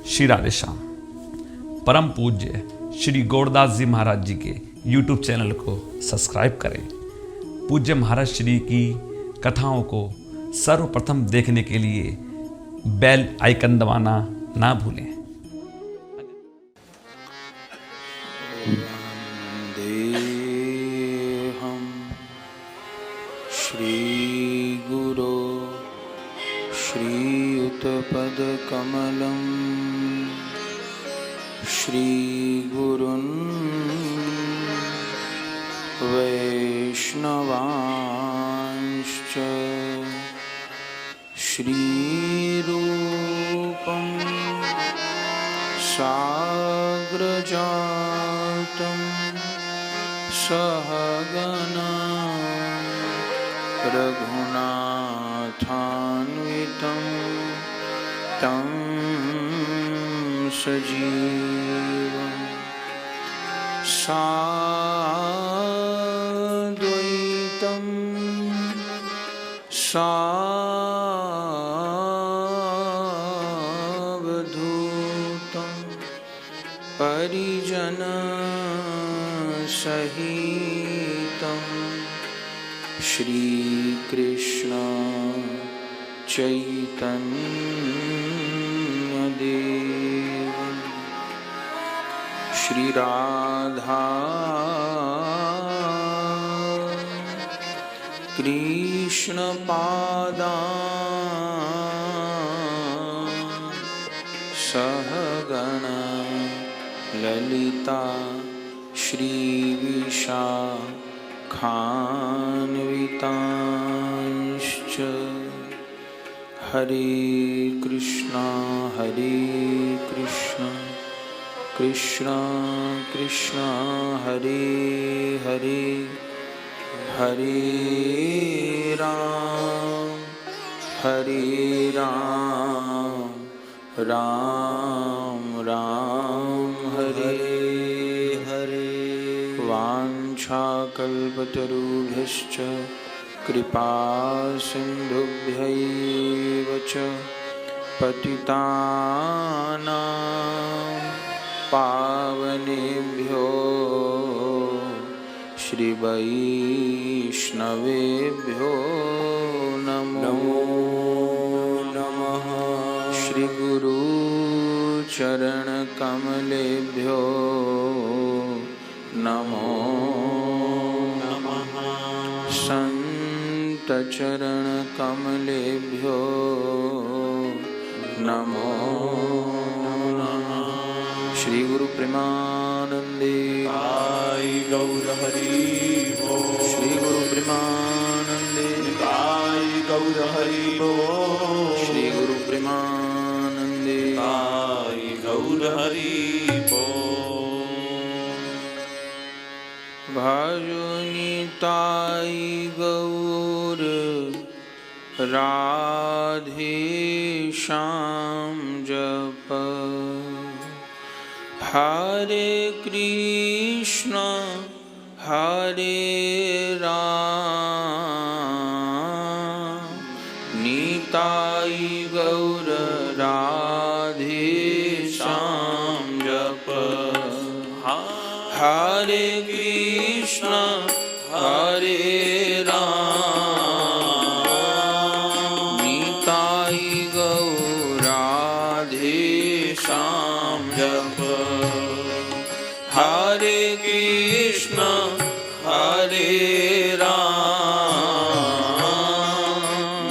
श्री राधे श्याम। परम पूज्य श्री गौरदास जी महाराज जी के YouTube चैनल को सब्सक्राइब करें। पूज्य महाराज श्री की कथाओं को सर्वप्रथम देखने के लिए बेल आइकन दबाना ना भूलें। वन्देऽहं श्रीगुरो श्रीयुतपदकमलं श्रीगुरुन् वैष्णवांश्च श्रीरूपं साग्रजातं सहगना रघुनाथान्वितं तं सजीवं साद्वैतं सावधूतं परिजनसहितं श्रीकृष्ण चैतन्यदेवं श्रीराधा कृष्णपादान् सहगणा ललिता श्रीविशाखान्वितांश्च हरे कृष्णा कृष्णा कृष्णा हरे हरे हरे राम राम राम हरे हरे। वाञ्छाकल्पतरुभ्यश्च कृपा सिन्धुभ्यैव च पतितानां पावनेभ्यो श्रीवैष्णवेभ्यो नमो नमः। श्रीगुरुचरणकमलेभ्यो नमो नमः। सन्तचरणकमलेभ्यो नमो नमः। श्री गुरु प्रेमानंदे आई गौर हरि बोल। श्री गुरु प्रेमानंदे आई गौर हरि बोल। श्री गुरु प्रेमानंदे आई गौर हरि बोल। भजनिताई गौर राधे श्याम जप हरे कृष्ण राम निताई गौर राधे श्याम जप हरे कृष्ण राम निताई गौर राधे श्याम जप हरे कृष्ण राम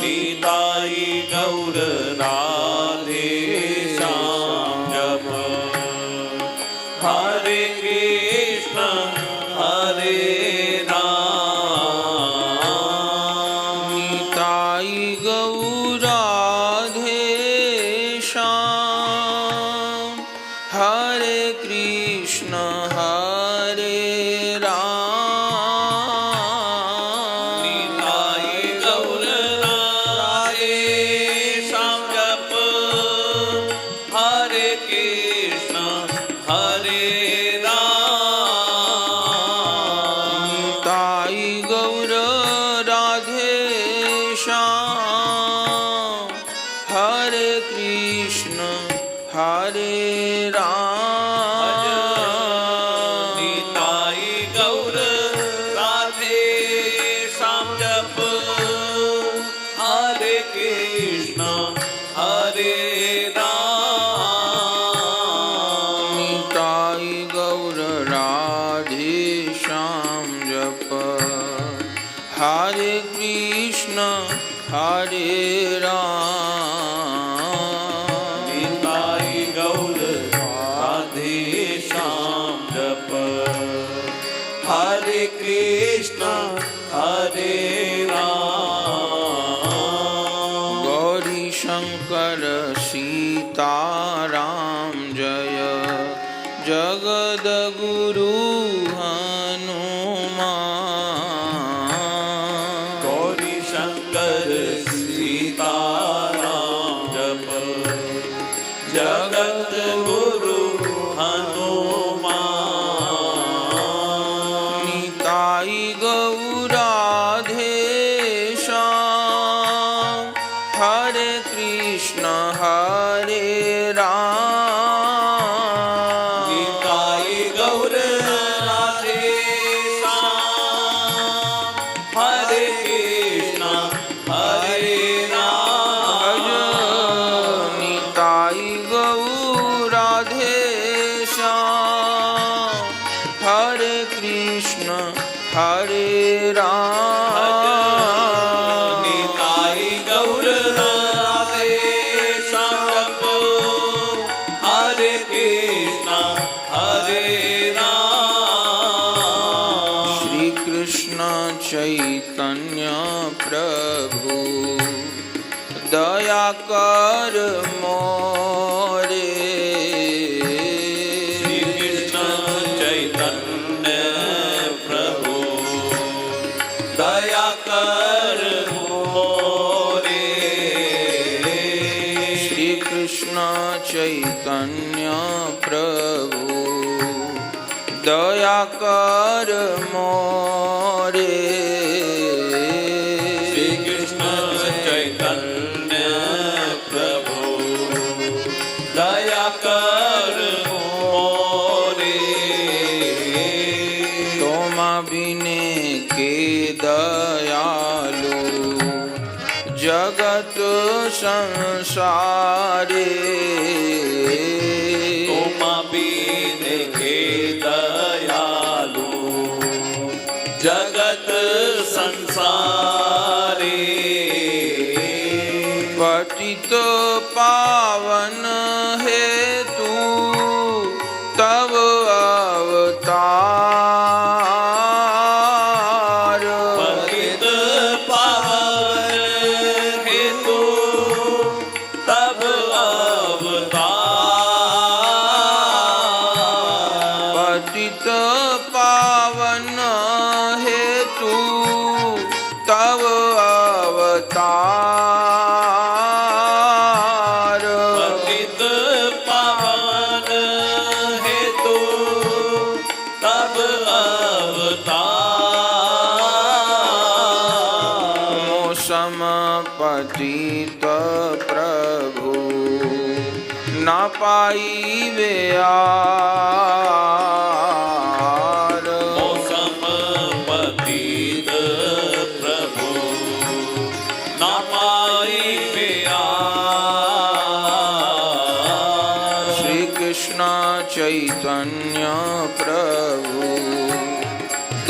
निताई गौर राधे श्याम जप हरे कृष्ण राम निताई गौर राधे श्याम हरे कृष्ण निताई गौर राधे श्याम जप हरे कृष्ण राम निताई गौर राधे श्याम हरे कृष्ण हरे राम निताई गौर राधे श्याम जप हरे कृष्ण हरे राम निताई गौर राधे श्याम जप हरे कृष्ण हरे राम निताई गौर राधे श्याम जप हरे कृष्ण हरे राम गौरी शंकर सीताराम जय जगदगुरु हनुमान गौरी शंकर सीताराम जप जगत गुरु हनुमान निताई गौराधे श्याम हरे कृष्ण हरे राम निताई गौर राधे श्याम हरे कृष्ण हरे राम निताई गौराधे श्याम हरे कृष्ण हरे राम निताई गौर राधे श्याम हरे कृष्ण हरे राम श्री कृष्ण चैतन्य प्रभु दया कर मोरे श्री कृष्ण चैतन्य प्रभु दया कर मोरे श्री कृष्ण चैतन्य प्रभु दया कर मोरे श्री कृष्ण चैतन्य प्रभु दया कर मोरे तोमा बिने के दयालु जगत संसारे तुम बीन के दयालु जगत संसारे पतित पावन हेतु तव अवतार पतित पावन हेतु तब अवतार पतित पावन हेतु तव अवतार पतित पावन हेतु तब अवतार मौसम पतित प्रभु न पाइबे आर मौसम पतित प्रभु न पाई प्यार श्री कृष्ण चैतन्य प्रभु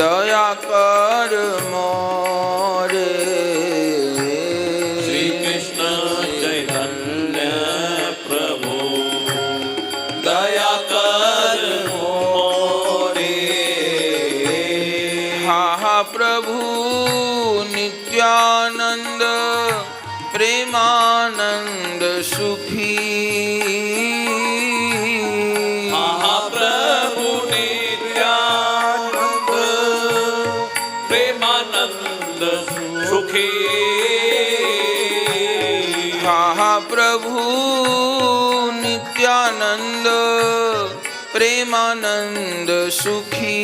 दया कर मोरे श्री कृष्ण चैतन्य प्रभु दया कर मोरे हा प्रभु नित्यानंद प्रेमानंद सुखी महाप्रभु नित्यानंद प्रेमानंद सुखी हा प्रभु नित्यानंद प्रेमानंद सुखी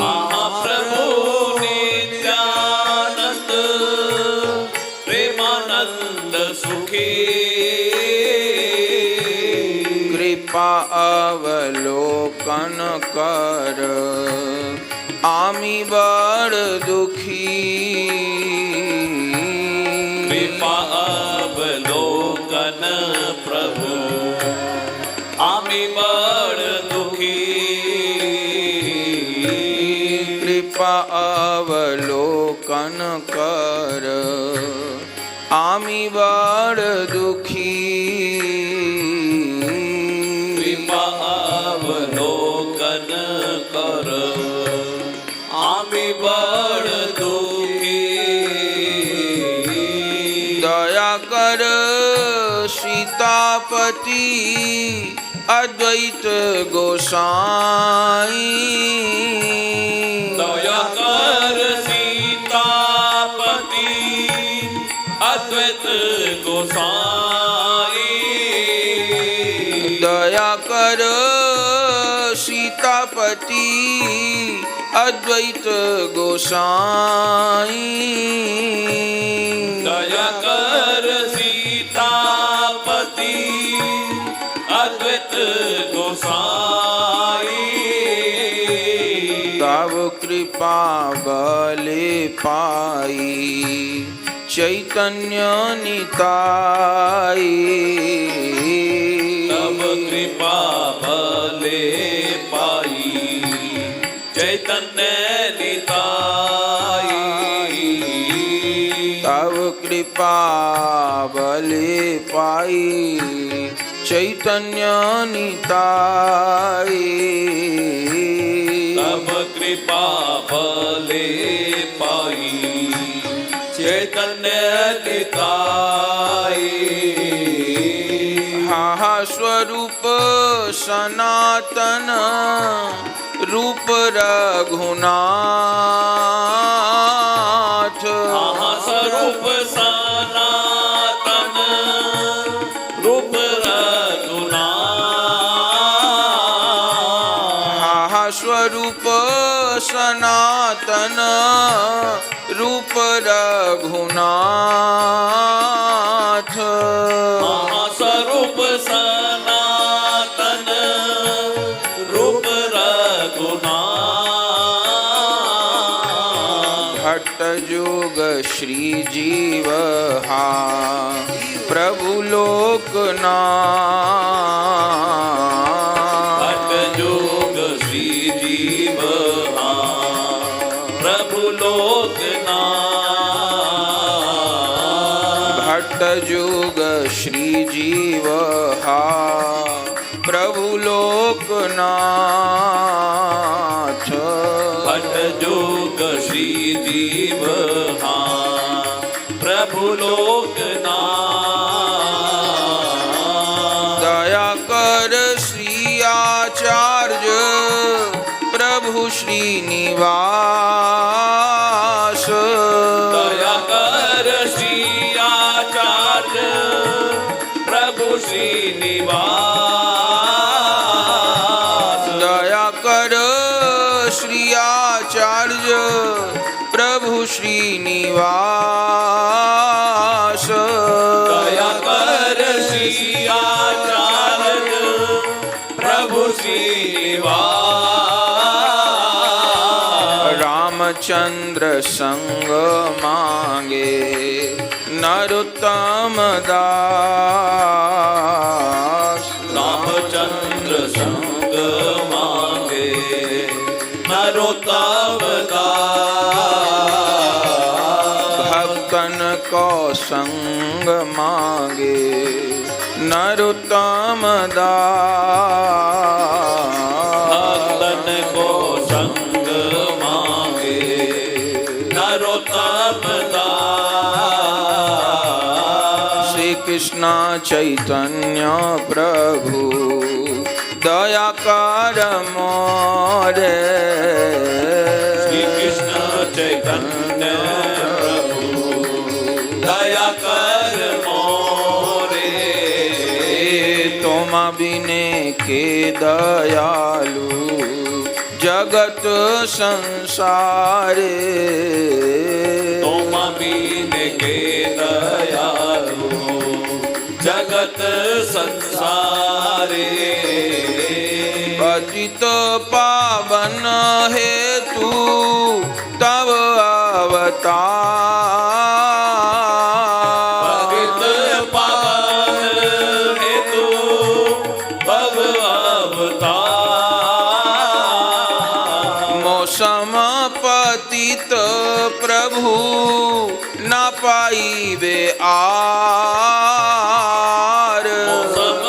महाप्रभु नित्यानंद प्रेमानंद सुखी कृपा अवलोकन कर आमी बड़ दुखी कृपा अवलोकन प्रभु आमी बड़ दुखी कृपा अवलोकन कर आमी बड़ दुखी कृपा अवलोकन कर आमी बड़ दुखी दया कर सीतापति अद्वैत गोसाई दया कर सीतापति अद्वैत गोसाई दया कर सीतापति अद्वैत गोसाई दया कर सीतापति अद्वैत गोसाई तब कृपा बले पाई चैतन्य निताई तब कृपा बले पाई चैतन्य निताई तब कृपा बले पाई चैतन्य निताई तब कृपा बले पाई चैतन्य निताई हा स्वरूप सनातन रूप रघुनाथ स्वरूप सनातन रूप रघुनाथ स्वरूप सनातन रूप रघुनाथ स्वरूप सनातन रूप रघुनाथ भट्ट जोग श्री जीव हा प्रभु लोकनाथ भट्ट जोग श्री जीव हा प्रभु लोकनाथ भट्ट जोग श्री जीव हा प्रभु लोकनाथ भट्ट जोग श्री जीव हा प्रभु लोकनाथ दया कर श्री आचार्य प्रभु श्रीनिवास दया कर श्री आचार्य प्रभु श्रीनिवास दया कर श्री आचार्य प्रभु श्रीनिवास दया कर श्री आचार्य प्रभु श्रीनिवास रामचंद्र संग मांगे नरोत्तम दास रामचंद्र संग मांगे नरोत्तम दास भक्तन को संग मांगे नरोत्तम दास भक्तन को संग मांगे नरोत्तम दास श्री कृष्ण चैतन्य प्रभु दया कर मोरे श्री कृष्ण चैतन्य प्रभु दया कर मोरे तुम बिने के दयालु जगत संसारे तुम बीन के दयालु जगत संसारे पतित पावन हेतु तव अवतार। पतित पावन हेतु तव अवतार। मौसम पतित प्रभु न पाइबे आर। मौसम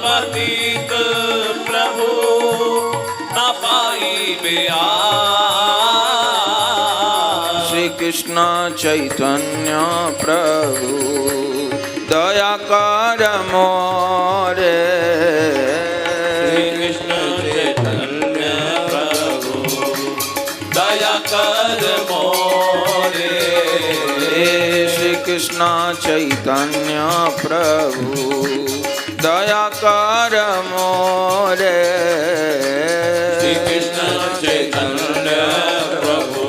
पतित प्रभु न पाइबे आर। श्री कृष्ण चैतन्य प्रभु दया कर मोरे। श्री कृष्ण चैतन्य प्रभु दया कर मोरे। श्री कृष्ण चैतन्य प्रभु दया कर मोरे। श्री कृष्ण चैतन्य प्रभु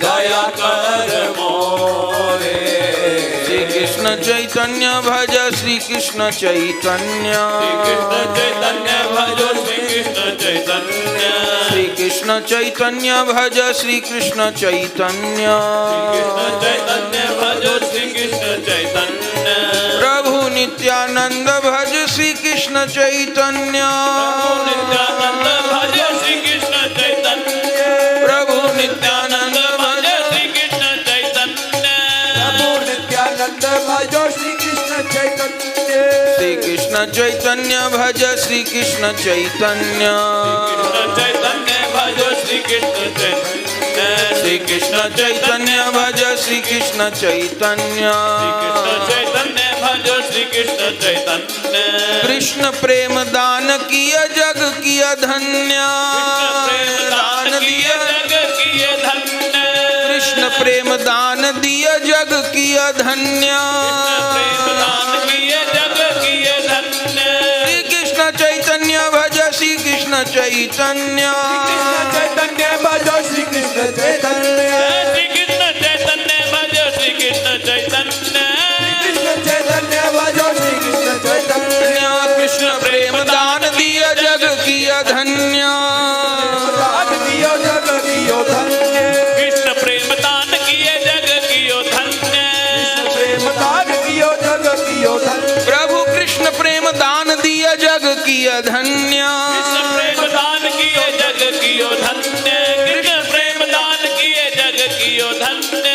दया कर मोरे। श्री कृष्ण चैतन्य भज श्री कृष्ण चैतन्य। श्री कृष्ण चैतन्य भजो श्री कृष्ण चैतन्य। श्री कृष्ण चैतन्य भज श्री कृष्ण चैतन्य। कृष्ण चैतन्य भजो श्री कृष्ण चैतन्य। प्रभु नित्यानंद भज श्री कृष्ण चैतन्य। नित्यानंद भजो श्री कृष्ण चैतन्य। प्रभु नित्यानंद भज श्री कृष्ण चैतन्य। प्रभु नित्यानंद भजो श्री कृष्ण चैतन्य। श्री कृष्ण चैतन्य भज श्री कृष्ण चैतन्य। चैतन्य भजो श्री कृष्ण चैतन्य। श्री कृष्ण चैतन्य भज श्री कृष्ण चैतन्य। कृष्ण चैतन्य भजो श्री कृष्ण चैतन्य। कृष्ण प्रेम दान किया जग किया धन्य। दान दिया जग किए धन्य। कृष्ण प्रेम दान दिया जग किया धन्य। प्रेम दान किए जग किए धन्य। श्री कृष्ण चैतन्य भज श्री कृष्ण चैतन्य। चैतन्य भजो श्री कृष्ण चैतन्य। श्री कृष्ण चैतन्य भजो श्री कृष्ण चैतन्य। कृष्ण चैतन्य भजो श्री कृष्ण चैतन्य। कृष्ण प्रेम दान दिया जग किया धन्य। दान दियो जग दियो धन्य। कृष्ण प्रेम दान किए जग कियो धन्य। प्रेम दान दियो जग दियो धन्य। प्रभु कृष्ण प्रेम दान दिया जग किया धन्य। कृष्ण प्रेम दान किए जग कियो धन्य। कृष्ण प्रेम दान किए जग कियो धन्य।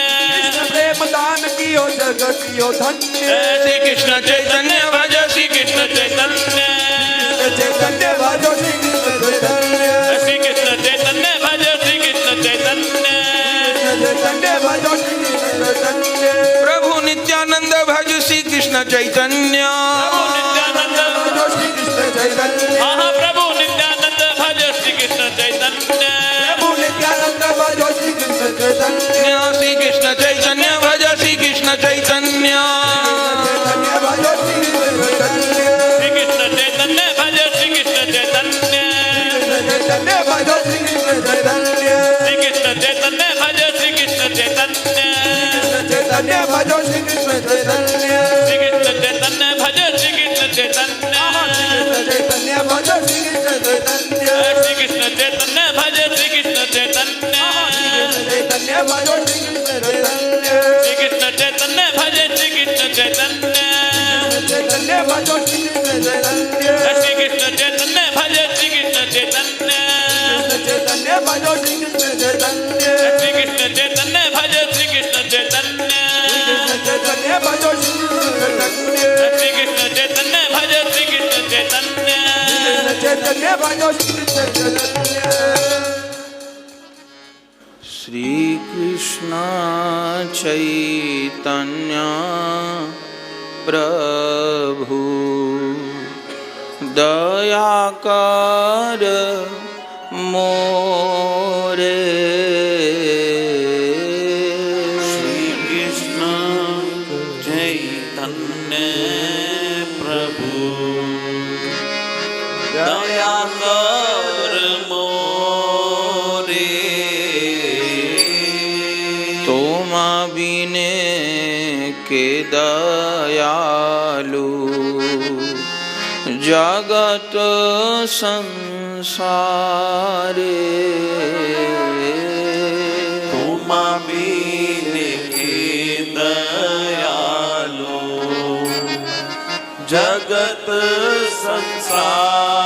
प्रेम दान कियो जग कियो धन्य। श्री कृष्ण चैतन्य भज श्री कृष्ण चैतन्य। चैतन्य भजो श्री कृष्ण चैतन्य। श्री कृष्ण चैतन्य भजो श्री कृष्ण चैतन्य। चैतन्य भजो श्री कृष्ण चैतन्य। प्रभु नित्यानंद भज श्री कृष्ण चैतन्य। नित्यानंद भजो श्री कृष्ण चैतन्य। हाँ प्रभु नित्यानंद भजो श्री कृष्ण चैतन्य। प्रभु नित्यानंद भजो श्री कृष्ण चैतन्य। श्री कृष्ण चैतन्य भज श्री कृष्ण चैतन्य। चैतन्य भजो श्री कृष्ण चैतन्य। श्री कृष्ण चैतन्य भजो श्री कृष्ण चैतन्य। चैतन्य भजो श्री कृष्ण चैतन्य। श्री कृष्ण चैतन्य भजो श्री कृष्ण चैतन्य। चैतन्य भजो श्री कृष्ण चैतन्य। श्री कृष्ण चैतन्य भजो श्री कृष्ण चैतन्य। चैतन्य भजो श्री कृष्ण चैतन्य। श्री कृष्ण चैतन्य भजो श्री कृष्ण चैतन्य। चैतन्य भजो श्री कृष्ण चैतन्य। श्री कृष्ण चैतन्य भजो श्री कृष्ण चैतन्य। चैतन्य भजो श्री कृष्ण चैतन्य। श्री कृष्ण चैतन्य भजो श्री कृष्ण चैतन्य। चैतन्य भजो श्री कृष्ण चैतन्य। श्री कृष्ण चैतन्य भजो श्री कृष्ण चैतन्य। चैतन्य भजो श्री कृष्ण चैतन्य। श्री कृष्ण चैतन्य भजो श्री कृष्ण चैतन्य। चैतन्य भजो श्री कृष्ण चैतन्य। श्री कृष्ण चैतन्य प्रभु दया कर मोरे। श्री कृष्ण चैतन्य प्रभु दया कर मोरे। तुम बिने के दयालु जगत संसार। संसारे तुमा बीने दयालो जगत संसारे।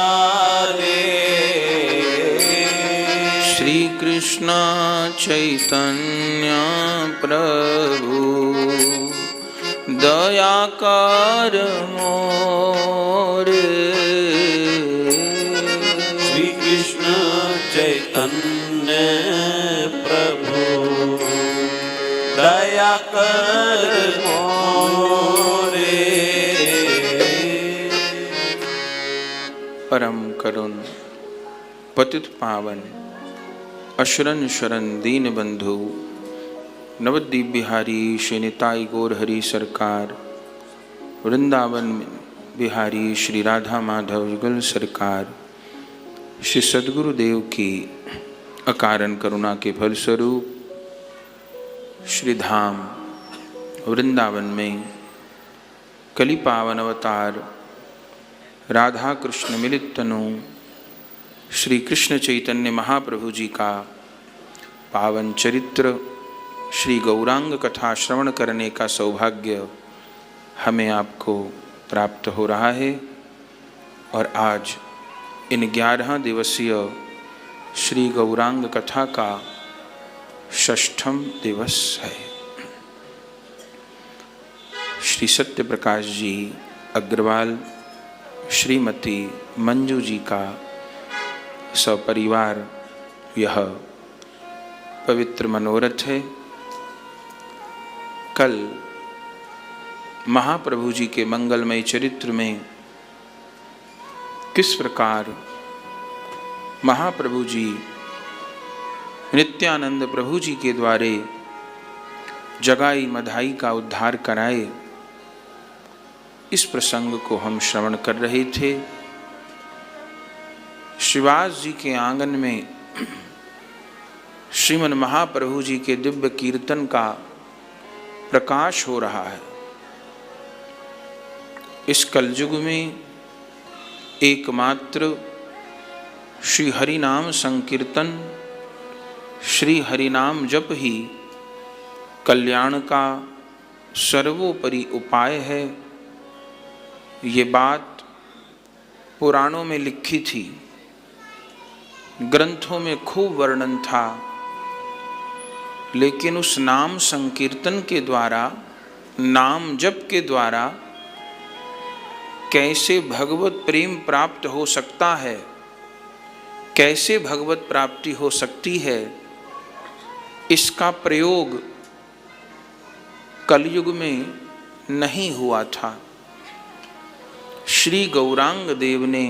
श्री कृष्ण चैतन्य प्रभु दया कर मोरे। श्री कृष्ण चैतन्य प्रभु दया कर मोरे। परम करुण पतित पावन अशरण शरण दीन बंधु नवद्वीप बिहारी श्री निताई गौर हरि सरकार, वृंदावन बिहारी श्री राधा माधव युगल सरकार, श्री सद्गुरुदेव की अकारण करुणा के फलस्वरूप श्री धाम वृंदावन में कली पावन अवतार राधा कृष्ण मिलित तनु श्री कृष्ण चैतन्य महाप्रभु जी का पावन चरित्र श्री गौरांग कथा श्रवण करने का सौभाग्य हमें आपको प्राप्त हो रहा है। और आज इन 11 दिवसीय श्री गौरांग कथा का 6ठम दिवस है। श्री सत्य प्रकाश जी अग्रवाल, श्रीमती मंजू जी का सपरिवार यह पवित्र मनोरथ है। कल महाप्रभु जी के मंगलमय चरित्र में किस प्रकार महाप्रभु जी नित्यानंद प्रभु जी के द्वारे जगाई मधाई का उद्धार कराए, इस प्रसंग को हम श्रवण कर रहे थे। श्रीवास जी के आंगन में श्रीमन महाप्रभु जी के दिव्य कीर्तन का प्रकाश हो रहा है। इस कलयुग में एकमात्र श्री हरि नाम संकीर्तन, श्री हरि नाम जप ही कल्याण का सर्वोपरि उपाय है। ये बात पुराणों में लिखी थी, ग्रंथों में खूब वर्णन था, लेकिन उस नाम संकीर्तन के द्वारा, नाम जप के द्वारा कैसे भगवत प्रेम प्राप्त हो सकता है, कैसे भगवत प्राप्ति हो सकती है, इसका प्रयोग कलयुग में नहीं हुआ था। श्री गौरांग देव ने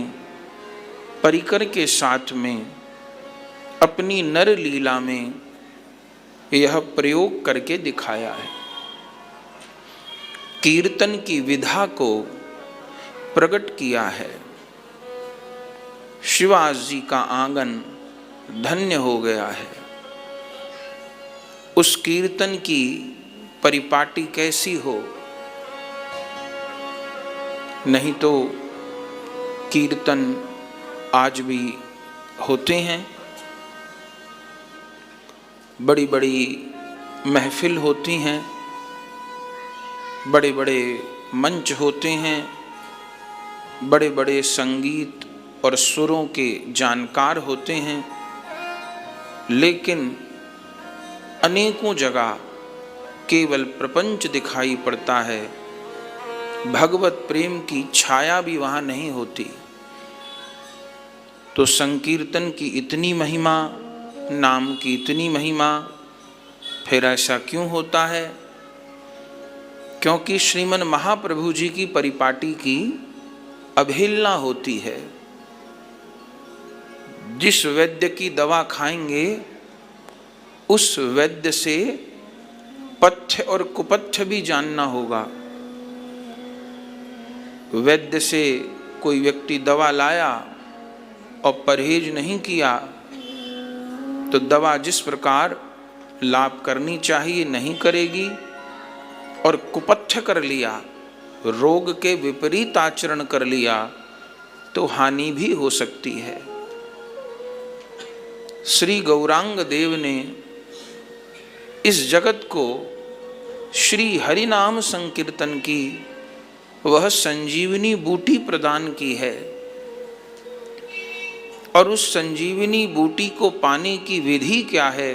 परिकर के साथ में अपनी नर लीला में यह प्रयोग करके दिखाया है। कीर्तन की विधा को प्रकट किया है। शिवास जी का आंगन धन्य हो गया है। उस कीर्तन की परिपाटी कैसी हो, नहीं तो कीर्तन आज भी होते हैं, बड़ी बड़ी महफिल होती हैं, बड़े बड़े मंच होते हैं, बड़े बड़े संगीत और सुरों के जानकार होते हैं, लेकिन अनेकों जगह केवल प्रपंच दिखाई पड़ता है, भगवत प्रेम की छाया भी वहाँ नहीं होती। तो संकीर्तन की इतनी महिमा, नाम की इतनी महिमा, फिर ऐसा क्यों होता है? क्योंकि श्रीमन महाप्रभु जी की परिपाटी की अवहेलना होती है। जिस वैद्य की दवा खाएंगे उस वैद्य से पथ्य और कुपथ्य भी जानना होगा। वैद्य से कोई व्यक्ति दवा लाया और परहेज नहीं किया तो दवा जिस प्रकार लाभ करनी चाहिए नहीं करेगी, और कुपथ्य कर लिया, रोग के विपरीत आचरण कर लिया तो हानि भी हो सकती है। श्री गौरांग देव ने इस जगत को श्री हरि नाम संकीर्तन की वह संजीवनी बूटी प्रदान की है, और उस संजीवनी बूटी को पाने की विधि क्या है,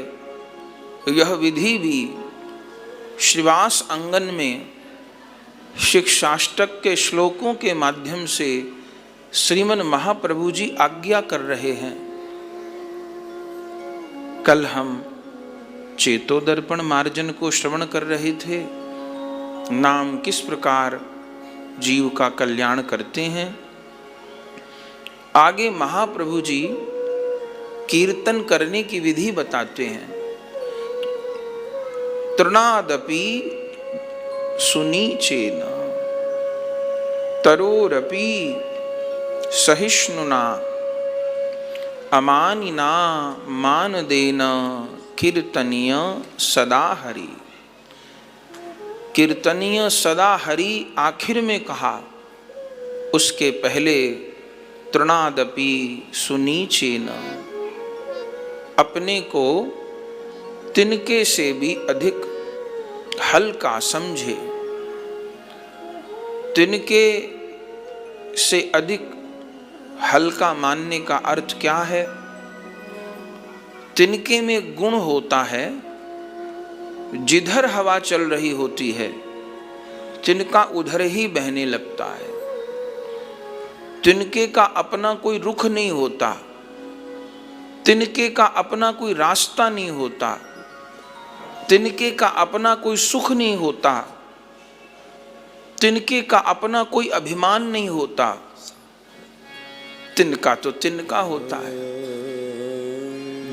यह विधि भी श्रीवास अंगन में शिक्षाष्टक के श्लोकों के माध्यम से श्रीमन महाप्रभु जी आज्ञा कर रहे हैं। कल हम चेतोदर्पण मार्जन को श्रवण कर रहे थे, नाम किस प्रकार जीव का कल्याण करते हैं। आगे महाप्रभु जी कीर्तन करने की विधि बताते हैं। तृणादपि सुनीचेन तरोरपि सहिष्णुना अमानिना मानदेन कीर्तनीय सदा हरि। कीर्तनीय सदा हरि आखिर में कहा, उसके पहले तृणादपि सुनीचेन, अपने को तिनके से भी अधिक हल्का समझे। तिनके से अधिक हल्का मानने का अर्थ क्या है? तिनके में गुण होता है, जिधर हवा चल रही होती है तिनका उधर ही बहने लगता है। तिनके का अपना कोई रुख नहीं होता, तिनके का अपना कोई रास्ता नहीं होता, तिनके का अपना कोई सुख नहीं होता, तिनके का अपना कोई अभिमान नहीं होता। तिनका तो तिनका होता है,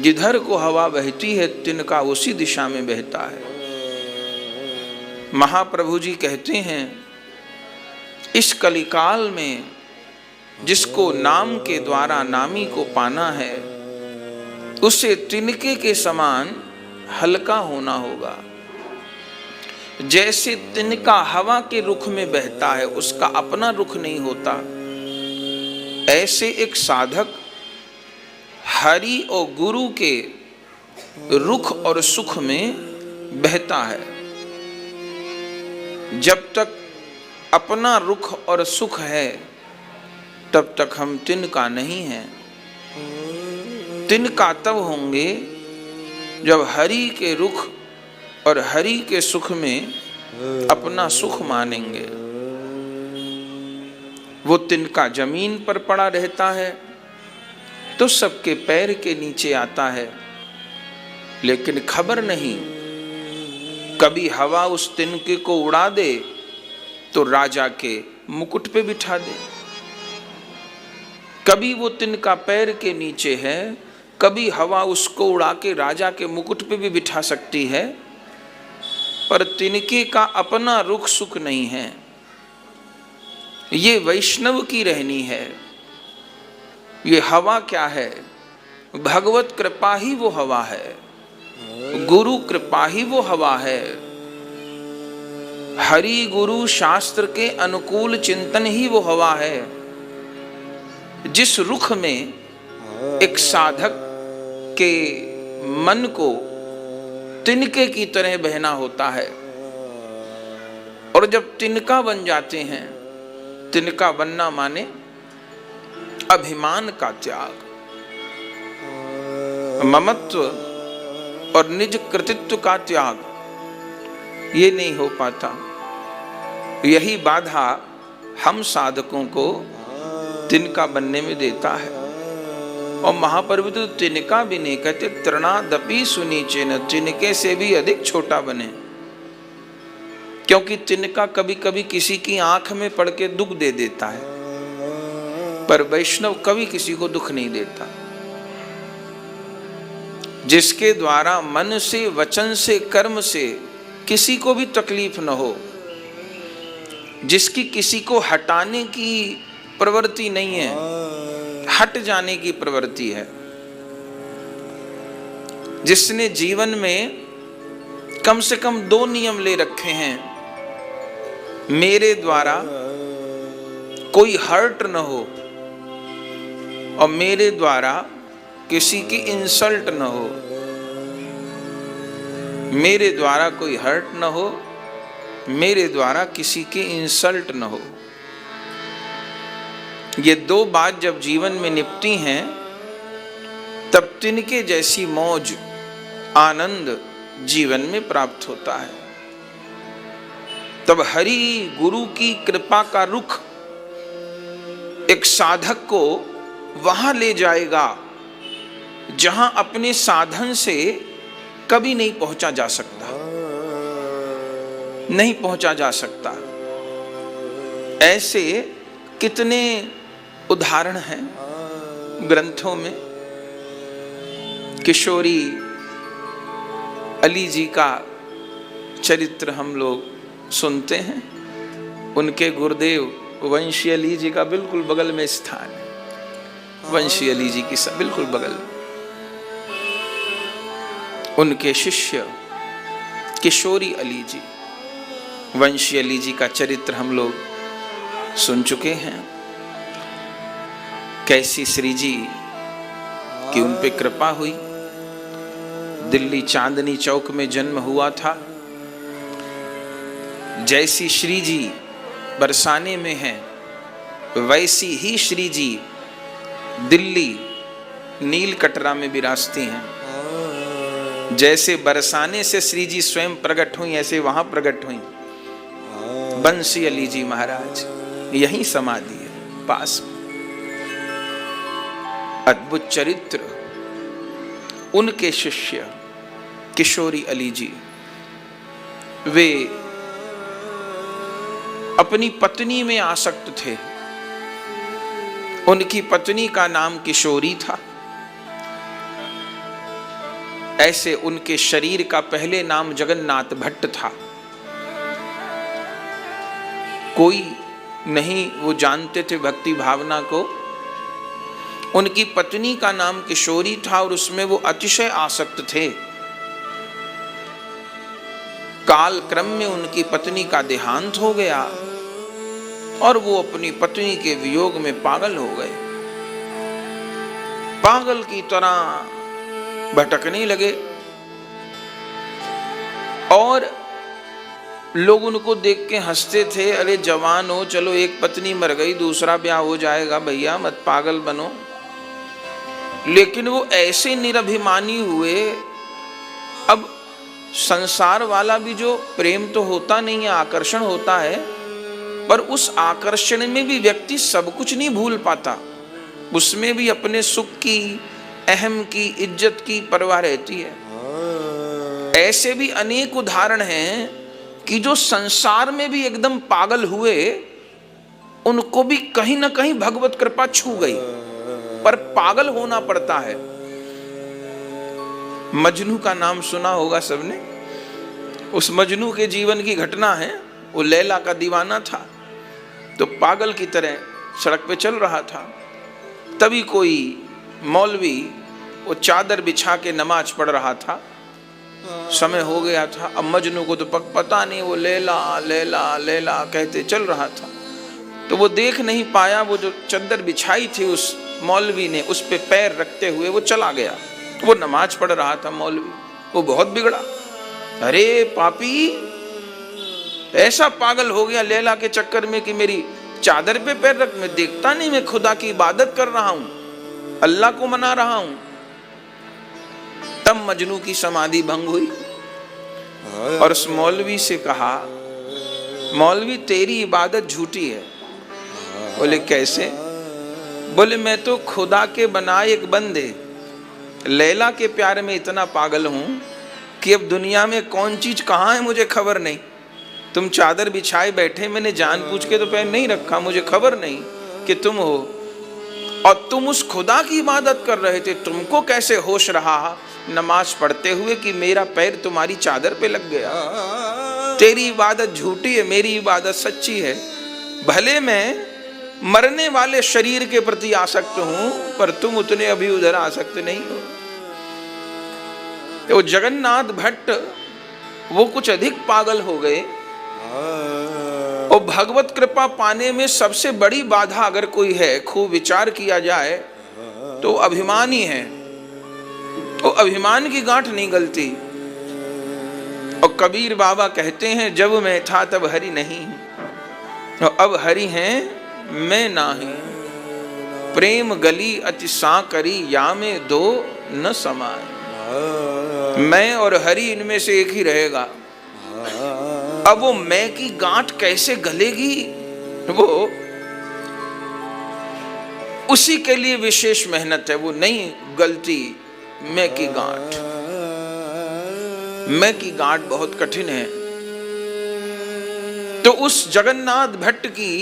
जिधर को हवा बहती है तिनका उसी दिशा में बहता है। महाप्रभु जी कहते हैं, इस कलिकाल में जिसको नाम के द्वारा नामी को पाना है, उसे तिनके के समान हल्का होना होगा। जैसे तिनका हवा के रुख में बहता है, उसका अपना रुख नहीं होता, ऐसे एक साधक हरि और गुरु के रुख और सुख में बहता है। जब तक अपना रुख और सुख है तब तक हम तिनका नहीं हैं। तिनका तब होंगे जब हरि के रुख और हरि के सुख में अपना सुख मानेंगे। वो तिनका जमीन पर पड़ा रहता है तो सबके पैर के नीचे आता है, लेकिन खबर नहीं, कभी हवा उस तिनके को उड़ा दे तो राजा के मुकुट पे बिठा दे। कभी वो तिनका पैर के नीचे है, कभी हवा उसको उड़ा के राजा के मुकुट पे भी बिठा सकती है, पर तिनके का अपना रुख सुख नहीं है। ये वैष्णव की रहनी है। ये हवा क्या है? भगवत कृपा ही वो हवा है, गुरु कृपा ही वो हवा है। हरि गुरु शास्त्र के अनुकूल चिंतन ही वो हवा है, जिस रुख में एक साधक के मन को तिनके की तरह बहना होता है। और जब तिनका बन जाते हैं, तिनका बनना माने अभिमान का त्याग, ममत्व और निज कृतित्व का त्याग, ये नहीं हो पाता। यही बाधा हम साधकों को तिनका बनने में देता है। और महाप्रभु तो तिनका भी नहीं कहते, तृणादपि सुनीचेन, तिनके से भी अधिक छोटा बने। क्योंकि तिनका कभी कभी किसी की आंख में पड़ के दुख दे देता है, पर वैष्णव कभी किसी को दुख नहीं देता। जिसके द्वारा मन से, वचन से, कर्म से किसी को भी तकलीफ न हो, जिसकी किसी को हटाने की प्रवृत्ति नहीं है, हट जाने की प्रवृत्ति है, जिसने जीवन में कम से कम 2 नियम ले रखे हैं, मेरे द्वारा कोई हर्ट न हो और मेरे द्वारा किसी की इंसल्ट न हो, मेरे द्वारा कोई हर्ट न हो, मेरे द्वारा किसी की इंसल्ट न हो। ये दो बात जब जीवन में निपटी हैं, तब तिनके जैसी मौज, आनंद जीवन में प्राप्त होता है। तब हरि गुरु की कृपा का रुख एक साधक को वहां ले जाएगा जहां अपने साधन से कभी नहीं पहुंचा जा सकता, नहीं पहुंचा जा सकता। ऐसे कितने उदाहरण हैं ग्रंथों में। किशोरी अली जी का चरित्र हम लोग सुनते हैं। उनके गुरुदेव वंशी अली जी का बिल्कुल बगल में स्थान है। वंशी अली जी की बिल्कुल बगल में उनके शिष्य किशोरी अली जी, वंशी अली जी का चरित्र हम लोग सुन चुके हैं। कैसी श्री जी की उन पे कृपा हुई। दिल्ली चांदनी चौक में जन्म हुआ था। जैसी श्री जी बरसाने में है, वैसी ही श्री जी दिल्ली नील कटरा में विराजती हैं। जैसे बरसाने से श्री जी स्वयं प्रकट हुई, ऐसे वहां प्रकट हुई बंसी अली जी महाराज। यही समाधि है पास में। अद्भुत चरित्र। उनके शिष्य किशोरी अली जी, वे अपनी पत्नी में आसक्त थे। उनकी पत्नी का नाम किशोरी था। ऐसे उनके शरीर का पहले नाम जगन्नाथ भट्ट था। कोई नहीं वो जानते थे भक्ति भावना को। उनकी पत्नी का नाम किशोरी था और उसमें वो अतिशय आसक्त थे। काल क्रम में उनकी पत्नी का देहांत हो गया और वो अपनी पत्नी के वियोग में पागल हो गए। पागल की तरह भटकने लगे और लोग उनको देख के हंसते थे। अरे जवान हो, चलो एक पत्नी मर गई, दूसरा ब्याह हो जाएगा, भैया मत पागल बनो। लेकिन वो ऐसे निरभिमानी हुए। अब संसार वाला भी जो प्रेम तो होता नहीं है, आकर्षण होता है, पर उस आकर्षण में भी व्यक्ति सब कुछ नहीं भूल पाता। उसमें भी अपने सुख की, अहम की, इज्जत की परवाह रहती है। ऐसे भी अनेक उदाहरण हैं कि जो संसार में भी एकदम पागल हुए, उनको भी कहीं ना कहीं भगवत कृपा छू गई, पर पागल होना पड़ता है। मजनू का नाम सुना होगा सबने। उस मजनू के जीवन की घटना है। वो लैला का दीवाना था, तो पागल की तरह सड़क पे चल रहा था। तभी कोई मौलवी वो चादर बिछा के नमाज पढ़ रहा था। समय हो गया था। अब मजनू को तो पता नहीं, वो लैला लैला लैला कहते चल रहा था। तो वो देख नहीं पाया, वो जो चादर बिछाई थी उस मौलवी ने, उस पे पैर रखते हुए वो चला गया। वो नमाज पढ़ रहा था मौलवी। वो बहुत बिगड़ा। अरे पापी, ऐसा पागल हो गया लैला के चक्कर में कि मेरी चादर पे पैर रख। मैं देखता नहीं, मैं खुदा की इबादत कर रहा हूं, अल्लाह को मना रहा हूं। तब मजनू की समाधि भंग हुई और उस मौलवी से कहा, मौलवी तेरी इबादत झूठी है। बोले कैसे? बोले मैं तो खुदा के बनाए एक बंदे लैला के प्यार में इतना पागल हूं कि अब दुनिया में कौन चीज कहां है मुझे खबर नहीं। तुम चादर बिछाए बैठे, मैंने जानबूझ के तो पैर नहीं रखा, मुझे खबर नहीं कि तुम हो, और तुम उस खुदा की इबादत कर रहे थे। तुमको कैसे होश रहा नमाज पढ़ते हुए कि मेरा पैर तुम्हारी चादर पे लग गया? तेरी इबादत झूठी है, मेरी इबादत सच्ची है। भले मैं मरने वाले शरीर के प्रति आसक्त हूं, पर तुम उतने अभी उधर आसक्त नहीं हो। तो जगन्नाथ भट्ट वो कुछ अधिक पागल हो गए। और भगवत कृपा पाने में सबसे बड़ी बाधा अगर कोई है, खूब विचार किया जाए तो अभिमान ही है। वो अभिमान की गांठ नहीं गलती। और कबीर बाबा कहते हैं, जब मैं था तब हरि नहीं, और अब हरि हैं मैं नाही। प्रेम गली अति सांकरी, या में दो न समाए। मैं और हरि इनमें से एक ही रहेगा। अब वो मैं की गांठ कैसे गलेगी, वो उसी के लिए विशेष मेहनत है। वो नहीं गलती मैं की गांठ। मैं की गांठ बहुत कठिन है। तो उस जगन्नाथ भट्ट की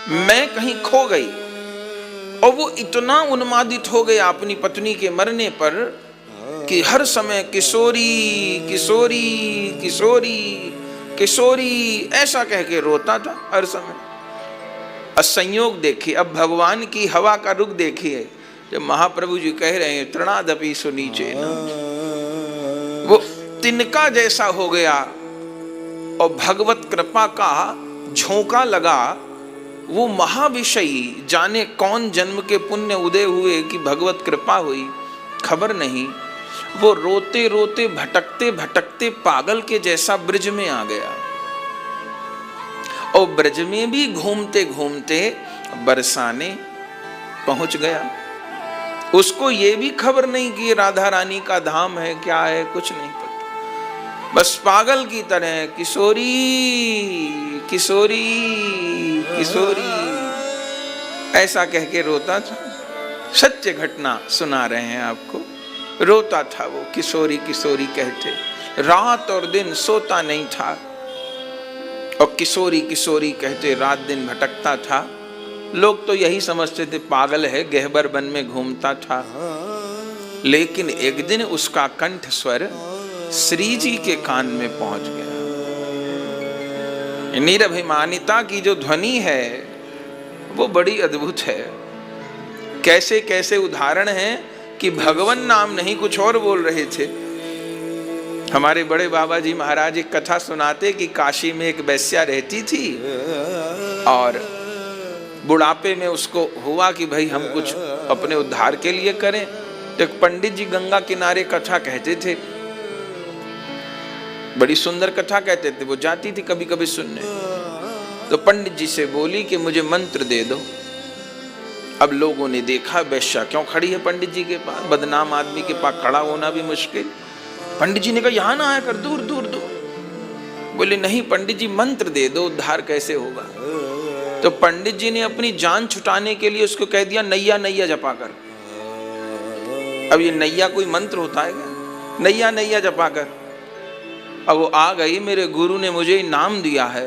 मैं कहीं खो गई, और वो इतना उन्मादित हो गया अपनी पत्नी के मरने पर कि हर समय किशोरी किशोरी किशोरी किशोरी ऐसा कह के रोता था हर समय। असंयोग देखिए, अब भगवान की हवा का रुख देखिए। जब महाप्रभु जी कह रहे हैं तृणादपि सुनीचे, वो तिनका जैसा हो गया और भगवत कृपा का झोंका लगा। वो महाविषयी, जाने कौन जन्म के पुण्य उदय हुए कि भगवत कृपा हुई, खबर नहीं। वो रोते रोते भटकते भटकते पागल के जैसा ब्रज में आ गया, और ब्रज में भी घूमते घूमते बरसाने पहुंच गया। उसको ये भी खबर नहीं कि राधा रानी का धाम है, क्या है, कुछ नहीं पता। बस पागल की तरह किशोरी किशोरी किशोरी ऐसा कह के रोता था। सत्य घटना सुना रहे हैं आपको। रोता था वो, किशोरी किशोरी कहते, रात और दिन सोता नहीं था, और किशोरी किशोरी कहते रात दिन भटकता था। लोग तो यही समझते थे पागल है, गहबर वन में घूमता था। लेकिन एक दिन उसका कंठ स्वर श्री जी के कान में पहुंच गया। निरभिमानिता की जो ध्वनि है वो बड़ी अद्भुत है। कैसे कैसे उदाहरण हैं कि भगवान नाम नहीं कुछ और बोल रहे थे। हमारे बड़े बाबा जी महाराज एक कथा सुनाते कि काशी में एक वैश्या रहती थी, और बुढ़ापे में उसको हुआ कि भाई हम कुछ अपने उद्धार के लिए करें। तो एक पंडित जी गंगा किनारे कथा कहते थे, बड़ी सुंदर कथा कहते थे। वो जाती थी कभी कभी सुनने, तो पंडित जी से बोली कि मुझे मंत्र दे दो। अब लोगों ने देखा वैश्या क्यों खड़ी है पंडित जी के पास, बदनाम आदमी के पास खड़ा होना भी मुश्किल। पंडित जी ने कहा यहाँ ना आया कर, दूर दूर दूर। बोले नहीं पंडित जी मंत्र दे दो, उद्धार कैसे होगा। तो पंडित जी ने अपनी जान छुटाने के लिए उसको कह दिया नैया नैया जपा कर। अब ये नैया कोई मंत्र होता है क्या, नैया नैया जपा कर। अब वो आ गई, मेरे गुरु ने मुझे इनाम दिया है।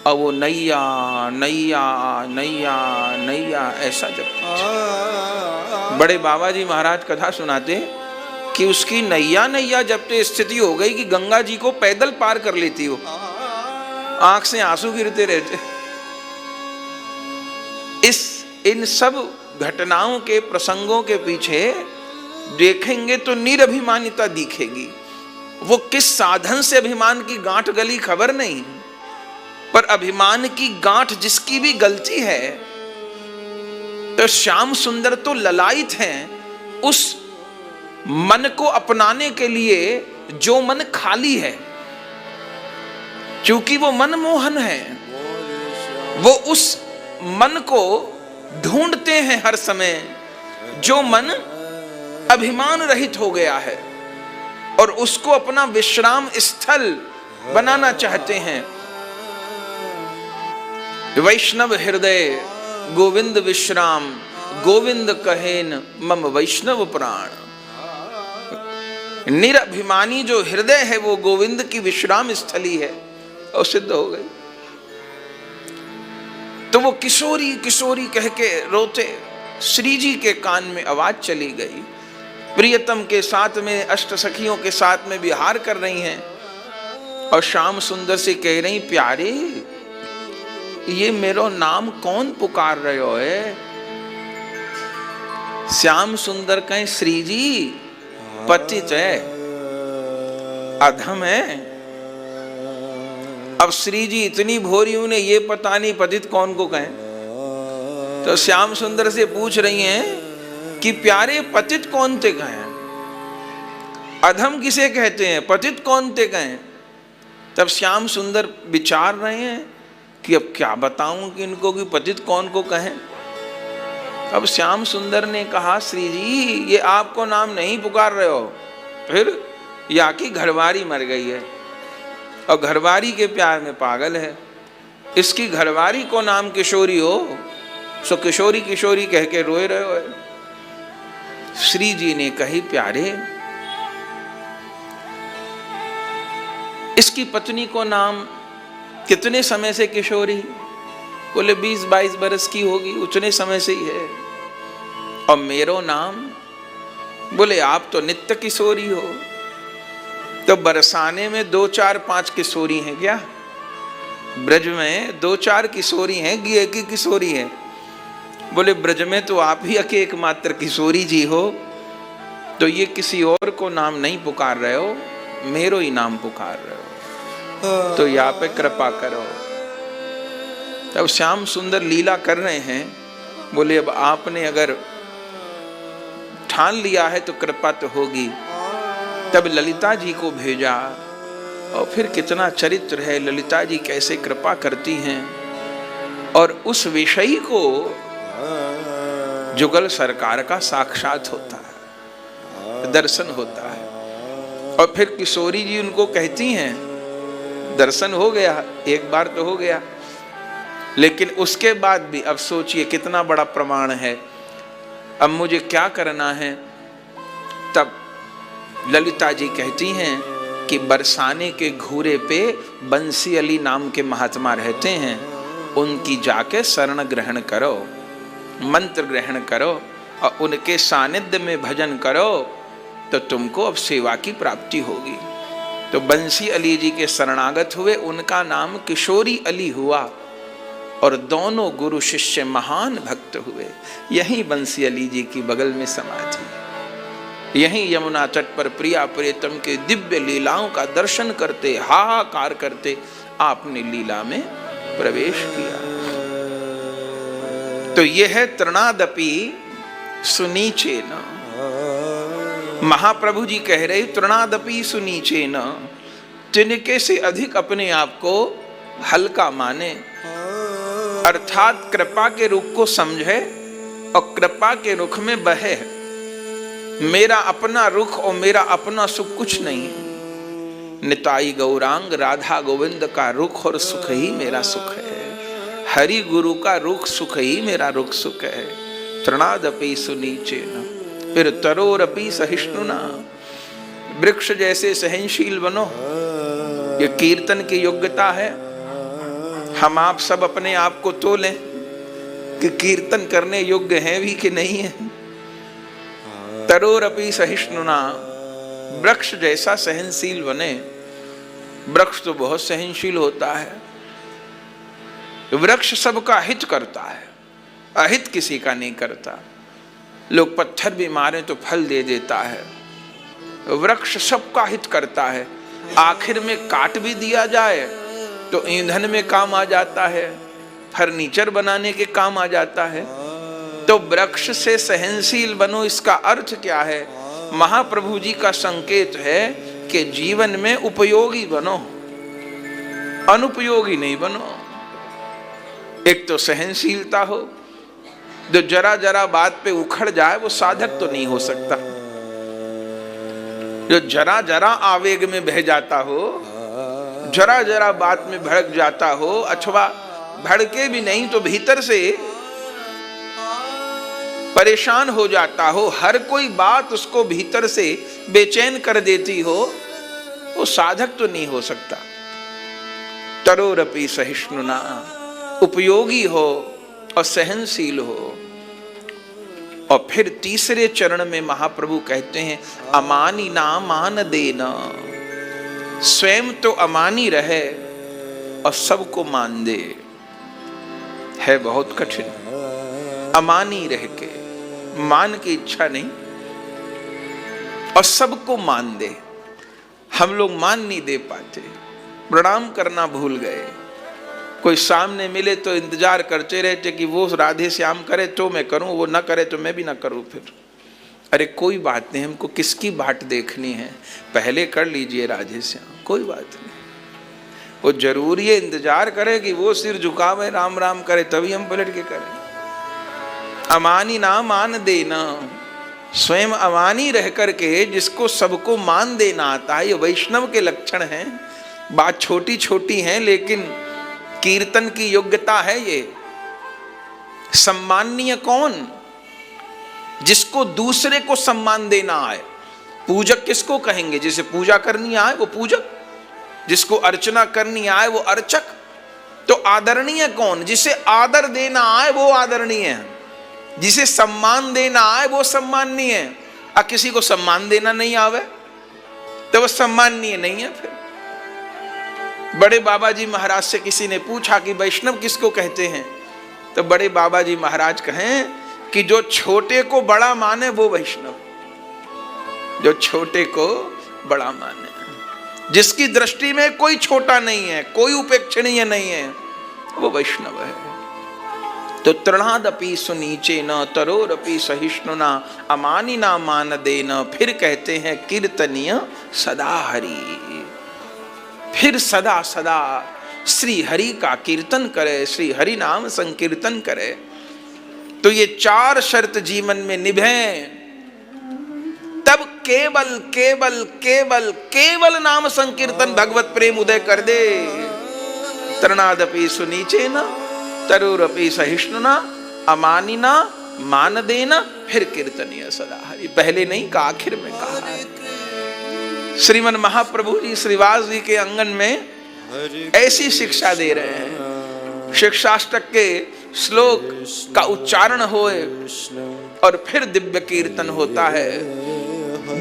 अब वो नैया नैया नैया नैया ऐसा जपती। बड़े बाबा जी महाराज कथा सुनाते कि उसकी नैया नैया जपते स्थिति हो गई कि गंगा जी को पैदल पार कर लेती हो, आंख से आंसू गिरते रहते। इन सब घटनाओं के प्रसंगों के पीछे देखेंगे तो निरभिमानिता दिखेगी। वो किस साधन से अभिमान की गांठ गली खबर नहीं, पर अभिमान की गांठ जिसकी भी गलती है, तो श्याम सुंदर तो ललायित हैं उस मन को अपनाने के लिए जो मन खाली है। क्योंकि वो मन मोहन है, वो उस मन को ढूंढते हैं हर समय जो मन अभिमान रहित हो गया है, और उसको अपना विश्राम स्थल बनाना चाहते हैं। वैष्णव हृदय गोविंद विश्राम, गोविंद कहेन मम वैष्णव प्राण। निरभिमानी जो हृदय है वो गोविंद की विश्राम स्थली है, और सिद्ध हो गई। तो वो किशोरी किशोरी कह के रोते, श्री जी के कान में आवाज चली गई। प्रियतम के साथ में, अष्ट सखियों के साथ में विहार कर रही हैं, और श्याम सुंदर से कह रही प्यारे ये मेरो नाम कौन पुकार रहे हो है। श्याम सुंदर कहें श्री जी पतित है, अधम है। अब श्री जी इतनी भोरी उन्हें ये पता नहीं पतित कौन को कहें, तो श्याम सुंदर से पूछ रही हैं कि प्यारे पतित कौन थे कहें। अधम किसे कहते हैं, पतित कौन ते कहें। तब श्याम सुंदर विचार रहे हैं कि अब क्या बताऊं कि इनको कि पतित कौन को कहें। अब श्याम सुंदर ने कहा, श्री जी ये आपको नाम नहीं पुकार रहे हो, फिर या की घरवारी मर गई है और घरवारी के प्यार में पागल है, इसकी घरवारी को नाम किशोरी हो, सो किशोरी किशोरी कह के रोए रहे हो। श्री जी ने कही, प्यारे इसकी पत्नी को नाम कितने समय से किशोरी? बोले 20-22 बरस की होगी, उतने समय से ही है। और मेरो नाम? बोले आप तो नित्य किशोरी हो। तो बरसाने में 2, 4, 5 किशोरी हैं क्या? ब्रज में 2, 4 किशोरी हैं कि एक ही किशोरी है? बोले ब्रज में तो आप ही एकमात्र किशोरी जी हो, तो ये किसी और को नाम नहीं पुकार रहे हो, मेरो ही नाम पुकार रहे हो, तो यहाँ पे कृपा करो। तब श्याम सुंदर लीला कर रहे हैं। बोले अब आपने अगर ठान लिया है तो कृपा तो होगी। तब ललिता जी को भेजा, और फिर कितना चरित्र है, ललिता जी कैसे कृपा करती हैं, और उस विषय को जुगल सरकार का साक्षात होता है, दर्शन होता है। और फिर किशोरी जी उनको कहती हैं, दर्शन हो गया, एक बार तो हो गया, लेकिन उसके बाद भी अब सोचिए कितना बड़ा प्रमाण है, अब मुझे क्या करना है। तब ललिता जी कहती हैं कि बरसाने के घूरे पे बंसी अली नाम के महात्मा रहते हैं, उनकी जाके शरण ग्रहण करो, मंत्र ग्रहण करो और उनके सानिध्य में भजन करो, तो तुमको अब सेवा की प्राप्ति होगी। तो बंसी अली जी के शरणागत हुए, उनका नाम किशोरी अली हुआ, और दोनों गुरु शिष्य महान भक्त हुए। यही बंसी अली जी की बगल में समाधि, यही यमुना तट पर प्रिया प्रियतम के दिव्य लीलाओं का दर्शन करते, हाहाकार करते आपने लीला में प्रवेश किया। तो यह है तृणादपि सुनीचे न। महाप्रभु जी कह रहे तृणादपि सुनीचे न, तिनके से अधिक अपने आप को हल्का माने, अर्थात कृपा के रुख को समझे और कृपा के रुख में बहे। मेरा अपना रुख और मेरा अपना सुख कुछ नहीं, निताई गौरांग राधा गोविंद का रुख और सुख ही मेरा सुख है, हरि गुरु का रुख सुख ही मेरा रुख सुख है। तृणादपि सुनीचेन फिर तरोरपि सहिष्णुना, वृक्ष जैसे सहनशील बनो। ये कीर्तन की योग्यता है। हम आप सब अपने आप को तोलें कि कीर्तन करने योग्य हैं भी कि नहीं है। तरोरपि सहिष्णुना, वृक्ष जैसा सहनशील बने। वृक्ष तो बहुत सहनशील होता है, वृक्ष सबका हित करता है, अहित किसी का नहीं करता। लोग पत्थर भी मारे तो फल दे देता है, वृक्ष सबका हित करता है। आखिर में काट भी दिया जाए तो ईंधन में काम आ जाता है, फर्नीचर बनाने के काम आ जाता है। तो वृक्ष से सहनशील बनो, इसका अर्थ क्या है? महाप्रभु जी का संकेत है कि जीवन में उपयोगी बनो, अनुपयोगी नहीं बनो। एक तो सहनशीलता हो, जो जरा जरा बात पे उखड़ जाए वो साधक तो नहीं हो सकता। जो जरा जरा आवेग में बह जाता हो, जरा जरा बात में भड़क जाता हो, अथवा भड़के भी नहीं तो भीतर से परेशान हो जाता हो, हर कोई बात उसको भीतर से बेचैन कर देती हो, वो साधक तो नहीं हो सकता। तरोरपि सहिष्णुना, उपयोगी हो और सहनशील हो। और फिर तीसरे चरण में महाप्रभु कहते हैं अमानी ना मान देना, स्वयं तो अमानी रहे और सबको मान दे। है बहुत कठिन, अमानी रह के, मान की इच्छा नहीं और सबको मान दे। हम लोग मान नहीं दे पाते, प्रणाम करना भूल गए। कोई सामने मिले तो इंतजार करते रहते कि वो राधे श्याम करे तो मैं करूं, वो ना करे तो मैं भी ना करूं। फिर अरे कोई बात नहीं, हमको किसकी बाट देखनी है, पहले कर लीजिए राधे श्याम, कोई बात नहीं। वो जरूरी है इंतजार करे कि वो सिर झुकावे राम राम करे तभी हम पलट के करें। अमानी ना मान देना, स्वयं अमानी रह करके जिसको सबको मान देना आता है, ये वैष्णव के लक्षण हैं। बात छोटी छोटी है लेकिन कीर्तन की योग्यता है ये। सम्माननीय कौन? जिसको दूसरे को सम्मान देना आए। पूजक किसको कहेंगे? जिसे पूजा करनी आए वो पूजक, जिसको अर्चना करनी आए वो अर्चक। तो आदरणीय कौन? जिसे आदर देना आए वो आदरणीय है, जिसे सम्मान देना आए वो सम्माननीय है। और किसी को सम्मान देना नहीं आवे तो वो सम्माननीय नहीं है। फिर बड़े बाबा जी महाराज से किसी ने पूछा कि वैष्णव किसको कहते हैं, तो बड़े बाबा जी महाराज कहें कि जो छोटे को बड़ा माने वो वैष्णव, जो छोटे को बड़ा माने, जिसकी दृष्टि में कोई छोटा नहीं है, कोई उपेक्षणीय नहीं है, वो वैष्णव है। तो तृणादपि सुनीचे न तरोरपि सहिष्णुना अमानिना मान देना। फिर कहते हैं कीर्तनीय सदा हरि, फिर सदा सदा श्री हरि का कीर्तन करे, श्री हरि नाम संकीर्तन करे। तो ये 4 शर्त जीवन में निभे, तब केवल केवल केवल केवल नाम संकीर्तन भगवत प्रेम उदय कर दे। तृणादपि सुनीचे न तरुरपि सहिष्णुना अमानिना मान देना, फिर कीर्तनीय सदा हरि। पहले नहीं कहा, आखिर में कहा है। श्रीमन महाप्रभु जी श्रीवास जी के आंगन में ऐसी शिक्षा दे रहे हैं। शिक्षाष्टक के श्लोक का उच्चारण होए और फिर दिव्य कीर्तन होता है।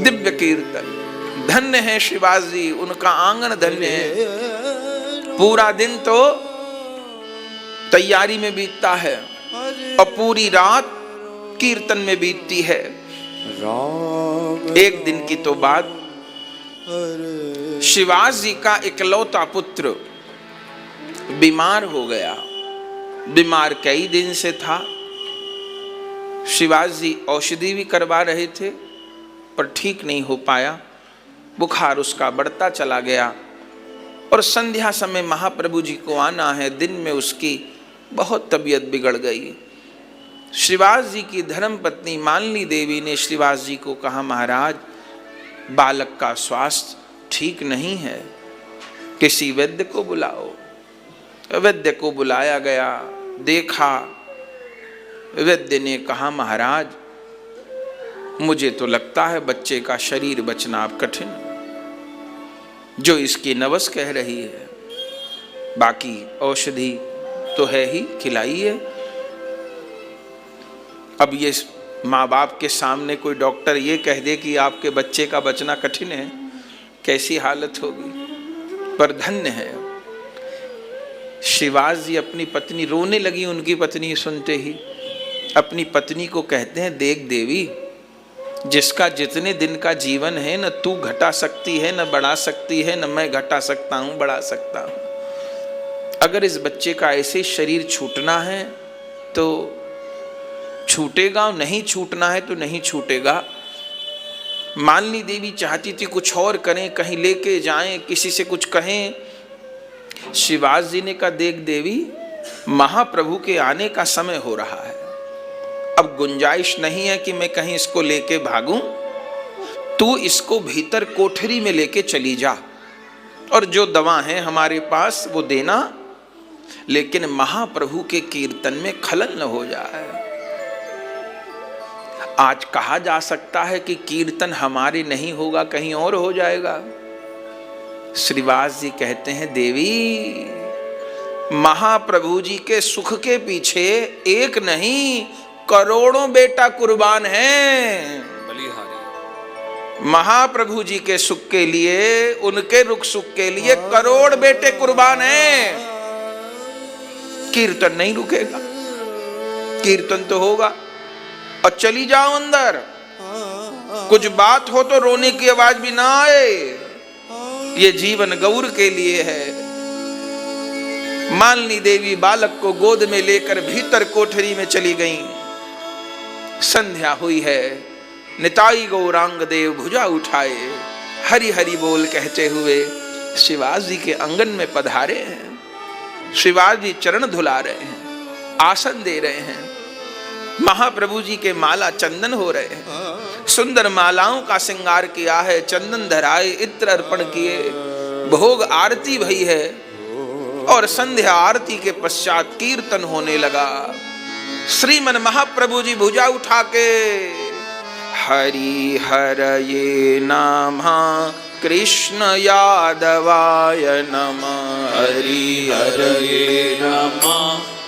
दिव्य कीर्तन धन्य है श्रीवास जी, उनका आंगन धन्य है। पूरा दिन तो तैयारी में बीतता है और पूरी रात कीर्तन में बीतती है। एक दिन की तो बात, श्रीवास जी का इकलौता पुत्र बीमार हो गया। बीमार कई दिन से था। श्रीवास जी औषधि भी करवा रहे थे पर ठीक नहीं हो पाया। बुखार उसका बढ़ता चला गया और संध्या समय महाप्रभु जी को आना है। दिन में उसकी बहुत तबीयत बिगड़ गई। श्रीवास जी की धर्मपत्नी मालिनी देवी ने श्रीवास जी को कहा, महाराज बालक का स्वास्थ्य ठीक नहीं है, किसी वैद्य को बुलाओ। वैद्य को बुलाया गया, देखा। वैद्य ने कहा, महाराज मुझे तो लगता है बच्चे का शरीर बचना अब कठिन, जो इसकी नवस कह रही है। बाकी औषधि तो है ही, खिलाइए। अब ये माँ बाप के सामने कोई डॉक्टर ये कह दे कि आपके बच्चे का बचना कठिन है, कैसी हालत होगी। पर धन्य है श्रीवास जी। अपनी पत्नी रोने लगी, उनकी पत्नी सुनते ही अपनी पत्नी को कहते हैं, देख देवी, जिसका जितने दिन का जीवन है न तू घटा सकती है न बढ़ा सकती है, न मैं घटा सकता हूं बढ़ा सकता हूं। अगर इस बच्चे का ऐसे शरीर छूटना है तो छूटेगा, नहीं छूटना है तो नहीं छूटेगा। मालिनी देवी चाहती थी कुछ और करें, कहीं लेके जाएं, किसी से कुछ कहें। श्रीवास जी ने कहा, देख देवी, महाप्रभु के आने का समय हो रहा है, अब गुंजाइश नहीं है कि मैं कहीं इसको लेके भागूं। तू इसको भीतर कोठरी में लेके चली जा और जो दवा है हमारे पास वो देना, लेकिन महाप्रभु के कीर्तन में खलल न हो जाए। आज कहा जा सकता है कि कीर्तन हमारे नहीं होगा, कहीं और हो जाएगा। श्रीवास जी कहते हैं, देवी महाप्रभु जी के सुख के पीछे एक नहीं करोड़ों बेटा कुर्बान हैं। महाप्रभु जी के सुख के लिए, उनके रुख सुख के लिए करोड़ बेटे कुर्बान हैं। कीर्तन नहीं रुकेगा, कीर्तन तो होगा। और चली जाओ अंदर, कुछ बात हो तो रोने की आवाज भी ना आए। ये जीवन गौर के लिए है। मालिनी देवी बालक को गोद में लेकर भीतर कोठरी में चली गईं। संध्या हुई है, निताई गौरांग देव भुजा उठाए हरि हरि बोल कहते हुए शिवाज जी के आंगन में पधारे हैं। शिवाज जी चरण धुला रहे हैं, आसन दे रहे हैं, महाप्रभु जी के माला चंदन हो रहे हैं, सुंदर मालाओं का श्रृंगार किया है, चंदन धराए, इत्र अर्पण किए, भोग आरती भई है और संध्या आरती के पश्चात कीर्तन होने लगा। श्रीमन महाप्रभु जी भुजा उठा के हरि हरये नमः कृष्ण यादवाय नमः, हरि हरये नमः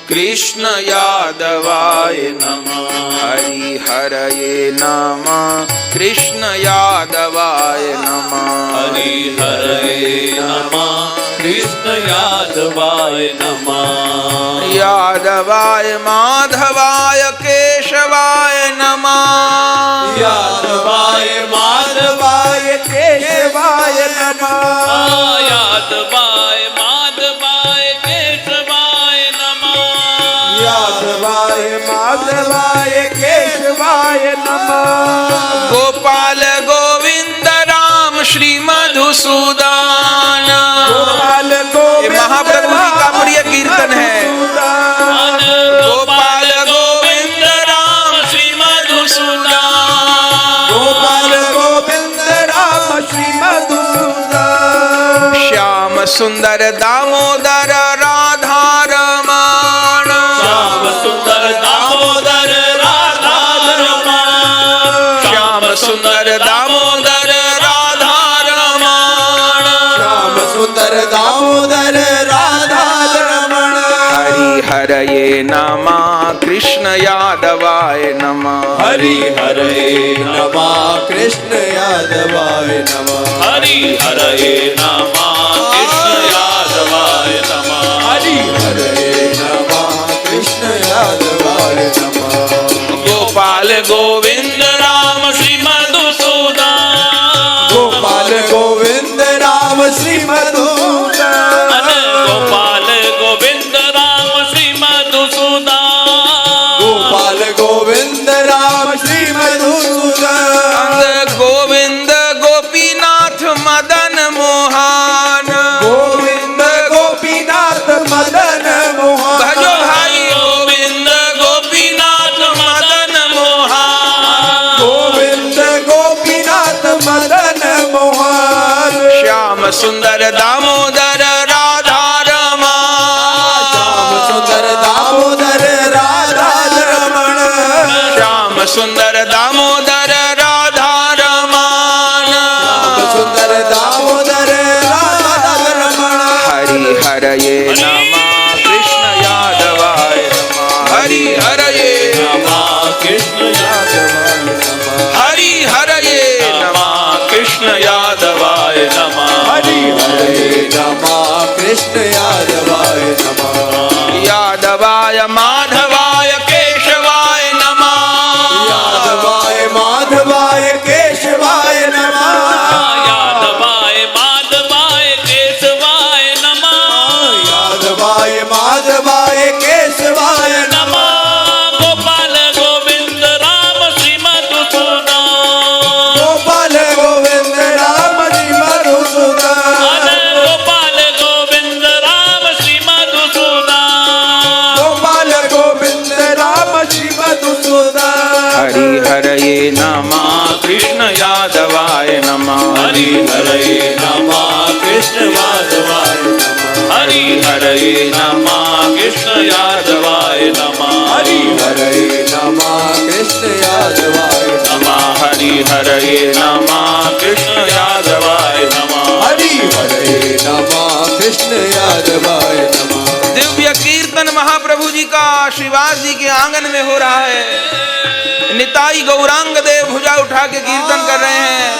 कृष्ण यादवाय नमः, हरि हरये नमः कृष्ण यादवाय नमः, हरि हरये नमः कृष्ण यादवाय नमः, यादवाय माधवाय केशवाय नमः, यादवाय माधवाय केशवाय नमः, यादवाय माधवाय केशवाय नमः, यादवाय माधवाय केशवाय नमः, गोपाल गोविंद राम श्री मधुसूदन। गोपाल ये गोविंद महाप्रभु जी का प्रिय कीर्तन है। गोपाल गोविंद राम श्री मधुसूदन, गोपाल गोविंद राम श्री मधुसूदन, श्याम सुंदर दामोदर राधा रमण, श्याम सुंदर दामोदर राधा रमण, श्याम सुंदर दामोदर राधा रमण, श्याम सुंदर दामोदर राधा रमण, हरि हरये नमः कृष्ण यादवाय नमः, हरि हरे नमः कृष्ण यादवाय नमः, हरि हरये नमः कृष्ण यादवाय नमः, हरि हरे नमः कृष्ण यादवाय नमः, गोपाल गोविंद राम श्री मधुसूदन, गोपाल गोविंद राम श्री मधुसूदन, गोपाल गोविंद राम श्री मधुसूदन, गोपाल गोविंद राम श्री मधुसूदन, गोविंद गोपीनाथ मदन मोहन, गोविंद गोपीनाथ मदन मोहन, भजो भाई गोविंद गोपीनाथ मदन मोहन, गोविंद गोपीनाथ मदन मोहन, श्याम सुंदर दामोदर राधा रमण, श्याम सुंदर दामोदर राधा रमण, श्याम सुंदर दामोदर राधा रमण, सुंदर दामोदर राधा रमण, हरि हरये नमः कृष्ण यादवाय नमः, हरि हरये नमः कृष्ण यादवाय नमः, हरि हरये नमः कृष्ण यादवाय नमः, हरि हरे नमः कृष्ण यादवाय नमः, यादवाय माधवाय केशवाय नमः, यादवाय माधवाय केशवाय नमः, यादवाय माधवाय केशवाय नमः, यादवाय माधवाय केशवाय नमः, गोपाल गोविंद राम श्री मधुसूदन, गोपाल गोविंद राम श्री मधुसूदन, गोपाल गोविंद राम श्री मधुसूदन, गोपाल गोविंद राम श्री मधुसूदन, हरि हरये नमः कृष्ण यादवाय नमः, हरि हरये नमः कृष्ण यादवाय नमः, हरि हरये नमः कृष्ण यादवाय नमः, हरि हरे नमः कृष्ण यादवाय नमः, हरि हरये नमः कृष्ण यादवाय नमः, हरि हरे नमः कृष्ण यादवाय नमः, दिव्य कीर्तन महाप्रभु जी का शिवाज जी के आंगन में हो रहा है। निताई गौरांग देव भुजा उठा के कीर्तन कर रहे हैं,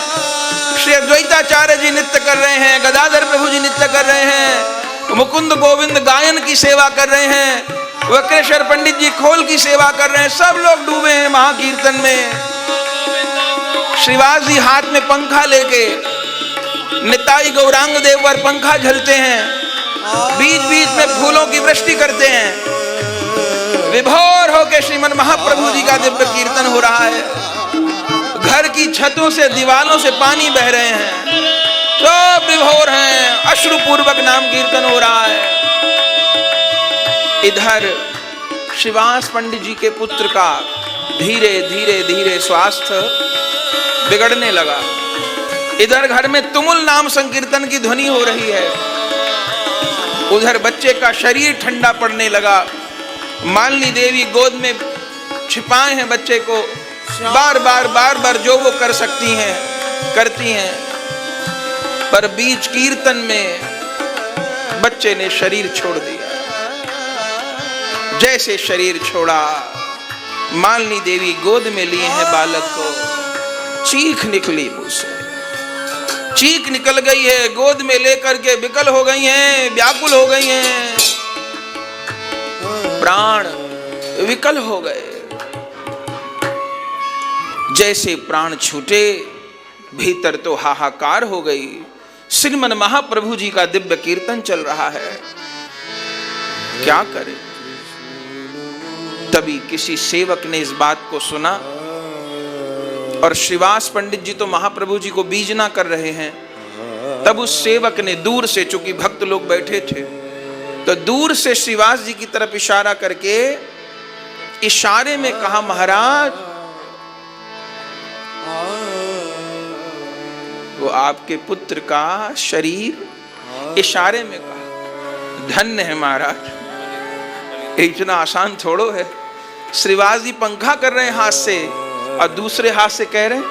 श्री अद्वैताचार्य जी नृत्य कर रहे हैं, गदाधर प्रभु जी नृत्य कर रहे हैं, मुकुंद गोविंद गायन की सेवा कर रहे हैं, वक्रेश्वर पंडित जी खोल की सेवा कर रहे हैं, सब लोग डूबे हैं महाकीर्तन में। श्रीवास जी हाथ में पंखा लेके निताई गौरांग देव पर पंखा झलते हैं, बीच बीच में फूलों की वृष्टि करते हैं, विभोर होके श्रीमन महाप्रभु जी का दिव्य कीर्तन हो रहा है। घर छतों से दीवालों से पानी बह रहे हैं, सब विभोर हैं, अश्रुपूर्वक नाम कीर्तन हो रहा है। इधर शिवास पंडित जी के पुत्र का धीरे धीरे धीरे स्वास्थ्य बिगड़ने लगा। इधर घर में तुमुल नाम संकीर्तन की ध्वनि हो रही है, उधर बच्चे का शरीर ठंडा पड़ने लगा। मालिनी देवी गोद में छिपाए हैं बच्चे को, बार बार जो वो कर सकती हैं करती हैं, पर बीच कीर्तन में बच्चे ने शरीर छोड़ दिया। जैसे शरीर छोड़ा, मालिनी देवी गोद में लिए हैं बालक को, चीख निकली मुंह से, चीख निकल गई है, गोद में लेकर के विकल हो गई हैं, व्याकुल हो गई हैं, प्राण विकल हो गए। जैसे प्राण छूटे, भीतर तो हाहाकार हो गई। श्रीमन महाप्रभु जी का दिव्य कीर्तन चल रहा है, क्या करें। तभी किसी सेवक ने इस बात को सुना, और श्रीवास पंडित जी तो महाप्रभु जी को बीजना कर रहे हैं। तब उस सेवक ने दूर से, चूंकि भक्त लोग बैठे थे, तो दूर से श्रीवास जी की तरफ इशारा करके इशारे में कहा, महाराज वो आपके पुत्र का शरीर, इशारे में कहा। धन्य है महाराज, इतना आसान थोड़ो है। श्रीवास जी पंखा कर रहे हैं हाथ से, और दूसरे हाथ से कह रहे हैं,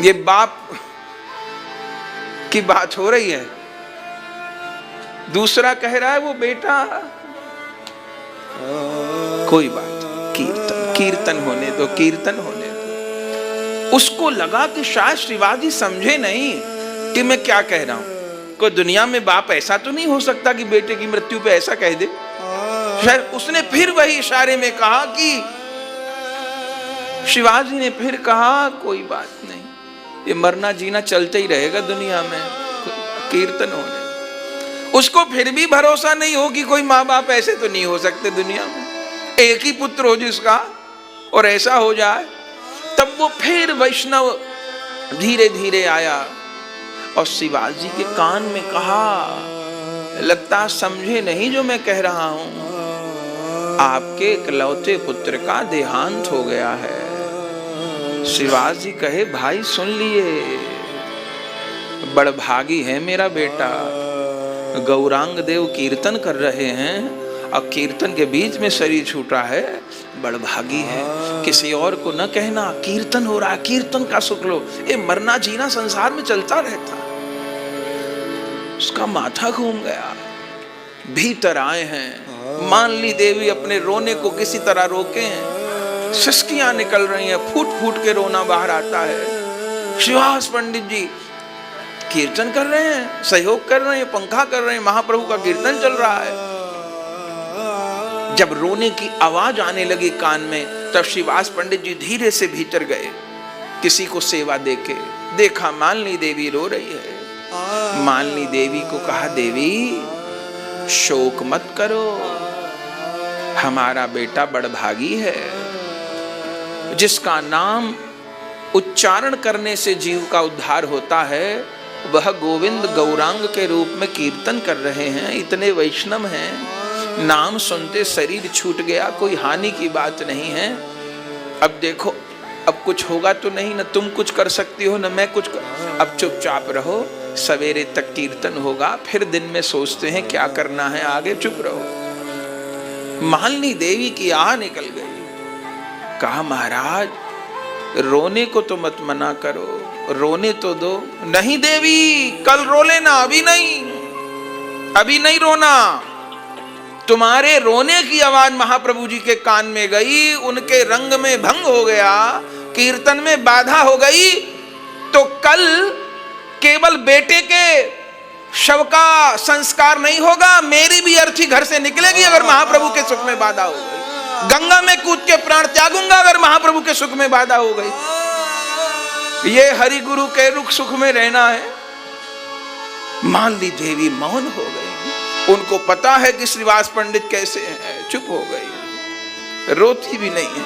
ये बाप की बात हो रही है, दूसरा कह रहा है वो बेटा। कोई बात, कीर्तन कीर्तन होने दो, कीर्तन होने दो। उसको लगा कि शायद श्रीवास जी समझे नहीं कि मैं क्या कह रहा हूं। कोई दुनिया में बाप ऐसा तो नहीं हो सकता कि बेटे की मृत्यु पे ऐसा कह दे। शायद उसने फिर वही इशारे में कहा कि श्रीवास जी ने फिर कहा, कोई बात नहीं, ये मरना जीना चलते ही रहेगा दुनिया में, कीर्तन होने। उसको फिर भी भरोसा नहीं हो कि कोई माँ बाप ऐसे तो नहीं हो सकते दुनिया में, एक ही पुत्र हो जिसका और ऐसा हो जाए। तब वो फिर वैष्णव धीरे धीरे आया और श्रीवास जी के कान में कहा, लगता समझे नहीं जो मैं कह रहा हूं, आपके इकलौते पुत्र का देहांत हो गया है। श्रीवास जी कहे, भाई सुन लिए, बड़भागी है मेरा बेटा। गौरांग देव कीर्तन कर रहे हैं और कीर्तन के बीच में शरीर छूटा है, बड़भागी है। किसी और को न कहना, कीर्तन हो रहा है, कीर्तन का सुख लो। ये मरना जीना संसार में चलता रहता। उसका माथा घूम गया। भीतर आए हैं, मालिनी देवी अपने रोने को किसी तरह रोके हैं, सिसकियां निकल रही हैं, फूट फूट के रोना बाहर आता है। श्रीवास पंडित जी कीर्तन कर रहे हैं, सहयोग कर रहे हैं, पंखा कर रहे हैं, महाप्रभु का कीर्तन चल रहा है। जब रोने की आवाज आने लगी कान में, तब श्रीवास पंडित जी धीरे से भीतर गए, किसी को सेवा देके देखा मालिनी देवी रो रही है। मालिनी देवी को कहा, देवी शोक मत करो, हमारा बेटा बड़भागी है, जिसका नाम उच्चारण करने से जीव का उद्धार होता है, वह गोविंद गौरांग के रूप में कीर्तन कर रहे हैं, इतने वैष्णव हैं, नाम सुनते शरीर छूट गया, कोई हानि की बात नहीं है। अब देखो, अब कुछ होगा तो नहीं, न तुम कुछ कर सकती हो न मैं कुछ कर, अब चुपचाप रहो, सवेरे तक कीर्तन होगा, फिर दिन में सोचते हैं क्या करना है आगे, चुप रहो। मालिनी देवी की आह निकल गई। कहा, महाराज रोने को तो मत मना करो, रोने तो दो। नहीं देवी, कल रो लेना, अभी नहीं रोना। तुम्हारे रोने की आवाज महाप्रभु जी के कान में गई, उनके रंग में भंग हो गया, कीर्तन में बाधा हो गई, तो कल केवल बेटे के शव का संस्कार नहीं होगा, मेरी भी अर्थी घर से निकलेगी अगर महाप्रभु के सुख में बाधा हो गई। गंगा में कूद के प्राण त्यागूंगा अगर महाप्रभु के सुख में बाधा हो गई। ये हरि गुरु के रुख सुख में रहना है। मालिनी देवी मौन हो गई। उनको पता है कि श्रीवास पंडित कैसे हैं, चुप हो गई, रोती भी नहीं है,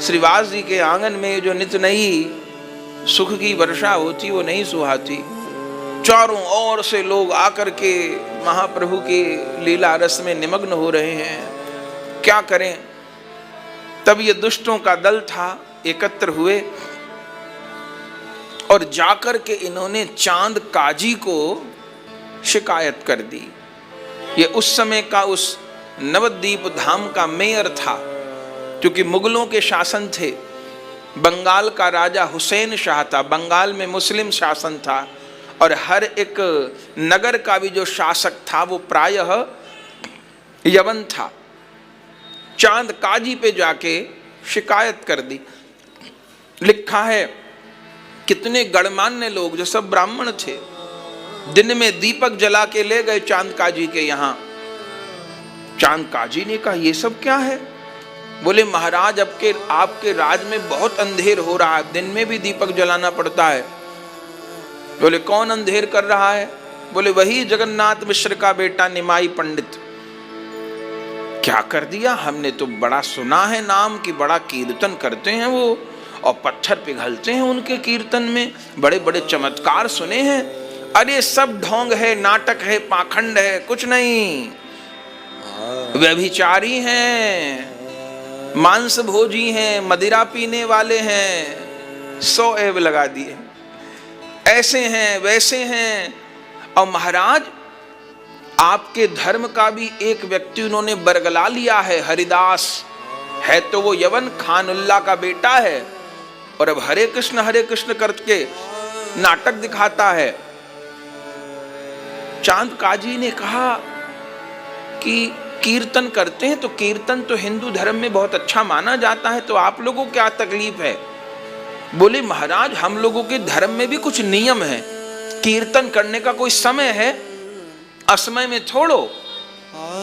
श्रीवास जी के आंगन में जो नित नई सुख की वर्षा होती वो नहीं सुहाती। चारों ओर से लोग आकर के महाप्रभु के लीला रस में निमग्न हो रहे हैं, क्या करें। तब ये दुष्टों का दल था, एकत्र हुए और जाकर के इन्होंने चांद काजी को शिकायत कर दी। ये उस समय का उस नवद्वीप धाम का मेयर था, क्योंकि मुगलों के शासन थे। बंगाल का राजा हुसैन शाह था, बंगाल में मुस्लिम शासन था, और हर एक नगर का भी जो शासक था वो प्रायः यवन था। चांद काजी पे जाके शिकायत कर दी। लिखा है कितने गणमान्य लोग जो सब ब्राह्मण थे, दिन में दीपक जला के ले गए चांद काजी के यहाँ। चांद काजी ने कहा ये सब क्या है? बोले महाराज आपके राज में बहुत अंधेर हो रहा है, दिन में भी दीपक जलाना पड़ता है। बोले कौन अंधेर कर रहा है? बोले वही जगन्नाथ मिश्र का बेटा निमाई पंडित। क्या कर दिया? हमने तो बड़ा सुना है नाम कि बड़ा कीर्तन करते हैं वो, और पत्थर पिघलते हैं उनके कीर्तन में, बड़े बड़े चमत्कार सुने हैं। अरे सब ढोंग है, नाटक है, पाखंड है, कुछ नहीं। व्यभिचारी हैं, मांस भोजी हैं, मदिरा पीने वाले हैं, 100 ऐब लगा दिए, ऐसे हैं वैसे हैं। और महाराज आपके धर्म का भी एक व्यक्ति उन्होंने बरगला लिया है, हरिदास है, तो वो यवन खानुल्ला का बेटा है, और अब हरे कृष्ण करके नाटक दिखाता है। चांद काजी ने कहा कि कीर्तन करते हैं तो कीर्तन तो हिंदू धर्म में बहुत अच्छा माना जाता है, तो आप लोगों को क्या तकलीफ है? बोले महाराज हम लोगों के धर्म में भी कुछ नियम है, कीर्तन करने का कोई समय है, असमय में छोड़ो।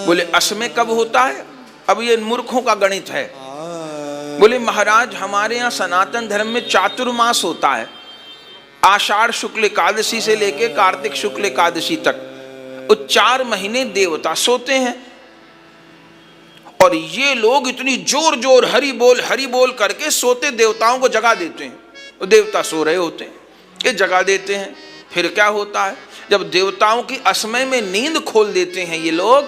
बोले असमय कब होता है? अब ये मूर्खों का गणित है। बोले महाराज हमारे यहाँ सनातन धर्म में चातुर्मास होता है, आषाढ़ शुक्ल एकादशी से लेके कार्तिक शुक्ल एकादशी तक, वो 4 महीने देवता सोते हैं, और ये लोग इतनी जोर जोर हरि बोल करके सोते देवताओं को जगा देते हैं। वो देवता सो रहे होते हैं, ये जगा देते हैं। फिर क्या होता है? जब देवताओं की असमय में नींद खोल देते हैं ये लोग,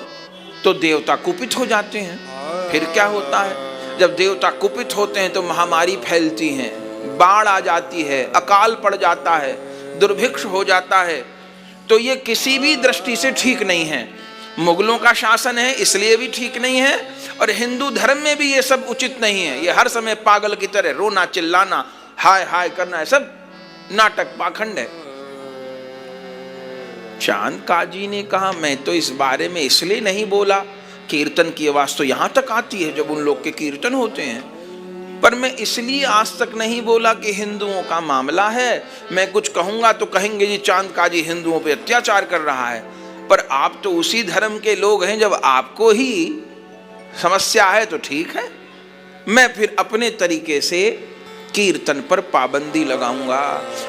तो देवता कुपित हो जाते हैं। फिर क्या होता है? जब देवता कुपित होते हैं तो महामारी फैलती है, बाढ़ आ जाती है, अकाल पड़ जाता है, दुर्भिक्ष हो जाता है। तो ये किसी भी दृष्टि से ठीक नहीं है। मुगलों का शासन है इसलिए भी ठीक नहीं है, और हिंदू धर्म में भी ये सब उचित नहीं है। ये हर समय पागल की तरह रोना चिल्लाना हाय हाय करना है, सब नाटक पाखंड है। चांद काजी ने कहा मैं तो इस बारे में इसलिए नहीं बोला, कीर्तन की आवाज तो यहां तक आती है जब उन लोग के कीर्तन होते हैं, पर मैं इसलिए आज तक नहीं बोला कि हिंदुओं का मामला है। मैं कुछ कहूंगा तो कहेंगे जी चांद काजी हिंदुओं पे अत्याचार कर रहा है, पर आप तो उसी धर्म के लोग हैं, जब आपको ही समस्या है तो ठीक है, मैं फिर अपने तरीके से कीर्तन पर पाबंदी लगाऊंगा।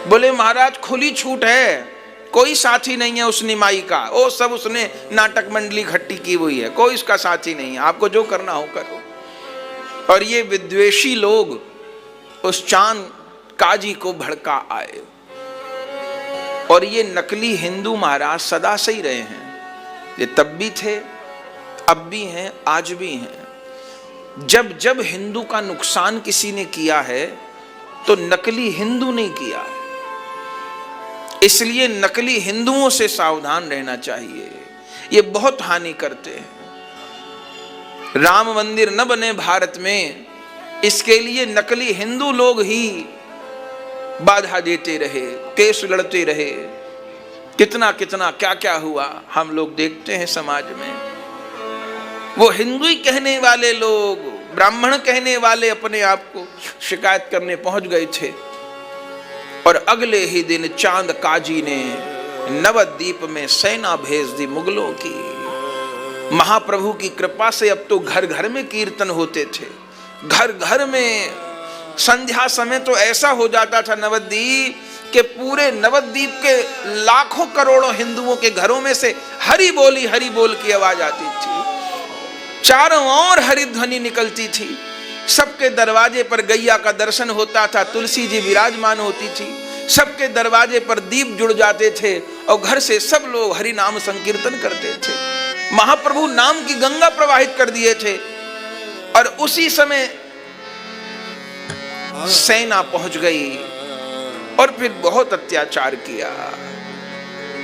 बोले महाराज खुली छूट है, कोई साथी नहीं है उस निमाई का, वो सब उसने नाटक मंडली इकट्ठी की हुई है, कोई उसका साथी नहीं है, आपको जो करना हो करो। और ये विद्वेषी लोग उस चांद काजी को भड़का आए, और ये नकली हिंदू महाराज सदा से ही रहे हैं। ये तब भी थे, अब भी हैं, आज भी हैं। जब जब हिंदू का नुकसान किसी ने किया है तो नकली हिंदू ने किया है, इसलिए नकली हिंदुओं से सावधान रहना चाहिए, ये बहुत हानि करते हैं। राम मंदिर न बने भारत में, इसके लिए नकली हिंदू लोग ही बाधा देते रहे, केस लड़ते रहे, कितना कितना क्या क्या हुआ हम लोग देखते हैं समाज में। वो हिंदू ही कहने वाले लोग, ब्राह्मण कहने वाले अपने आप को शिकायत करने पहुंच गए थे, और अगले ही दिन चांद काजी ने नवद्वीप में सेना भेज दी मुगलों की। महाप्रभु की कृपा से अब तो घर घर में कीर्तन होते थे, घर घर में। संध्या समय तो ऐसा हो जाता था नवद्वीप के पूरे नवद्वीप के लाखों करोड़ों हिंदुओं के घरों में से हरि बोल की आवाज आती थी, चारों ओर हरि ध्वनि निकलती थी। सबके दरवाजे पर गैया का दर्शन होता था, तुलसी जी विराजमान होती थी, सबके दरवाजे पर दीप जुड़ जाते थे और घर से सब लोग हरि नाम संकीर्तन करते थे। महाप्रभु नाम की गंगा प्रवाहित कर दिए थे। और उसी समय सेना पहुंच गई और फिर बहुत अत्याचार किया।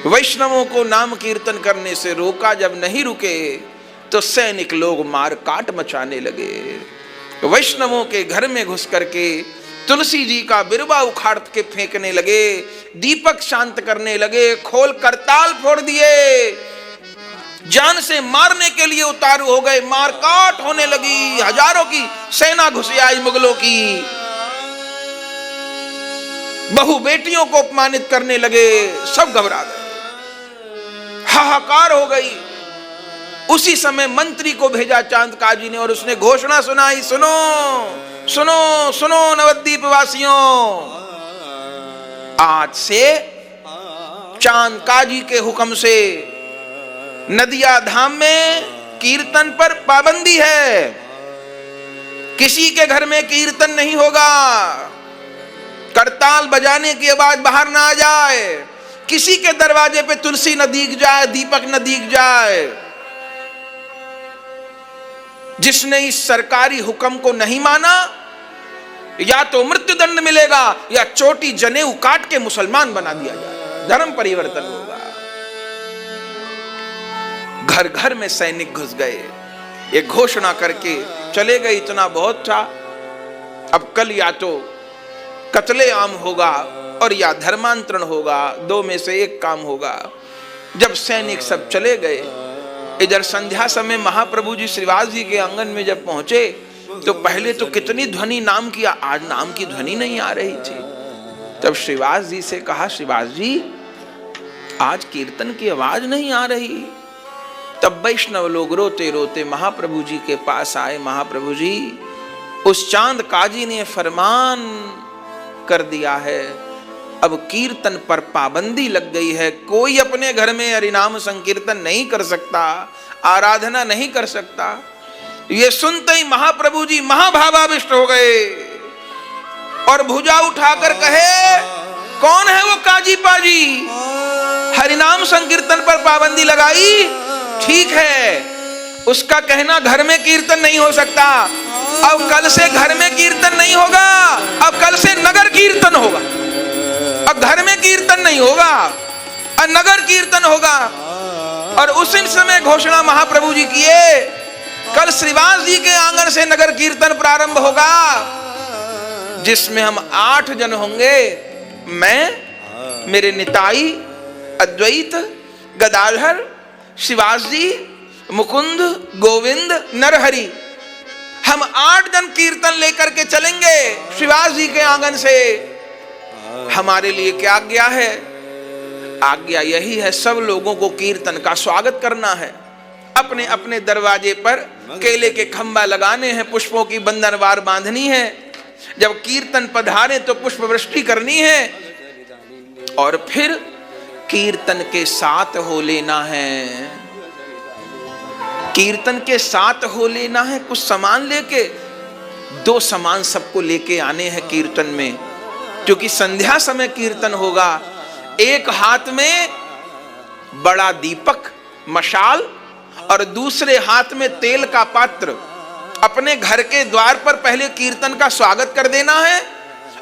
वैष्णवों को नाम कीर्तन करने से रोका, जब नहीं रुके तो सैनिक लोग मार काट मचाने लगे। वैष्णवों के घर में घुस करके तुलसी जी का बिरवा उखाड़ के फेंकने लगे, दीपक शांत करने लगे, खोल करताल फोड़ दिए, जान से मारने के लिए उतारू हो गए, मारकाट होने लगी। हजारों की सेना घुस आई मुगलों की। बहु बेटियों को अपमानित करने लगे, सब घबरा गए, हाहाकार हो गई। उसी समय मंत्री को भेजा चांद काजी ने और उसने घोषणा सुनाई, सुनो सुनो सुनो नवद्वीप वासियों, आज से चांद काजी के हुक्म से नदिया धाम में कीर्तन पर पाबंदी है। किसी के घर में कीर्तन नहीं होगा, करताल बजाने की आवाज बाहर ना आ जाए, किसी के दरवाजे पे तुलसी न दीख जाए, दीपक न दीख जाए। जिसने इस सरकारी हुक्म को नहीं माना, या तो मृत्युदंड मिलेगा या चोटी जनेऊ काट के मुसलमान बना दिया जाए, धर्म परिवर्तन होगा। घर घर में सैनिक घुस गए, ये घोषणा करके चले गए। इतना बहुत था, अब कल या तो कत्ले आम होगा और या धर्मांतरण होगा, दो में से एक काम होगा। जब सैनिक सब चले गए, इधर संध्या समय महाप्रभु जी श्रीवास जी के आंगन में जब पहुंचे तो पहले तो कितनी ध्वनि नाम की, आज नाम की ध्वनि नहीं आ रही थी। तब श्रीवास जी से कहा, श्रीवास जी आज कीर्तन की आवाज नहीं आ रही। तब वैष्णव लोग रोते रोते महाप्रभु जी के पास आए। महाप्रभु जी, उस चांद काजी ने फरमान कर दिया है, अब कीर्तन पर पाबंदी लग गई है, कोई अपने घर में हरिनाम संकीर्तन नहीं कर सकता, आराधना नहीं कर सकता। ये सुनते ही महाप्रभु जी महाभावाविष्ट हो गए और भुजा उठाकर कहे, कौन है वो काजी पाजी, हरिनाम संकीर्तन पर पाबंदी लगाई? ठीक है, उसका कहना घर में कीर्तन नहीं हो सकता, अब कल से घर में कीर्तन नहीं होगा, अब कल से नगर कीर्तन होगा। अब घर में कीर्तन नहीं होगा और नगर कीर्तन होगा। और उसी समय घोषणा महाप्रभु जी किए, कल श्रीवास जी के आंगन से नगर कीर्तन प्रारंभ होगा, जिसमें हम 8 जन होंगे, मैं, मेरे निताई, अद्वैत, गदाधर, श्रीवास जी, मुकुंद, गोविंद, नरहरि, हम 8 जन कीर्तन लेकर के चलेंगे श्रीवास जी के आंगन से। हमारे लिए क्या आज्ञा है? आज्ञा यही है, सब लोगों को कीर्तन का स्वागत करना है, अपने अपने दरवाजे पर केले के खंबा लगाने हैं, पुष्पों की बंधनवार बांधनी है, जब कीर्तन पधारे तो पुष्प वृष्टि करनी है और फिर कीर्तन के साथ हो लेना है। कीर्तन के साथ हो लेना है, कुछ सामान लेके, 2 सामान सबको लेके आने हैं कीर्तन में, क्योंकि संध्या समय कीर्तन होगा। एक हाथ में बड़ा दीपक मशाल और दूसरे हाथ में तेल का पात्र, अपने घर के द्वार पर पहले कीर्तन का स्वागत कर देना है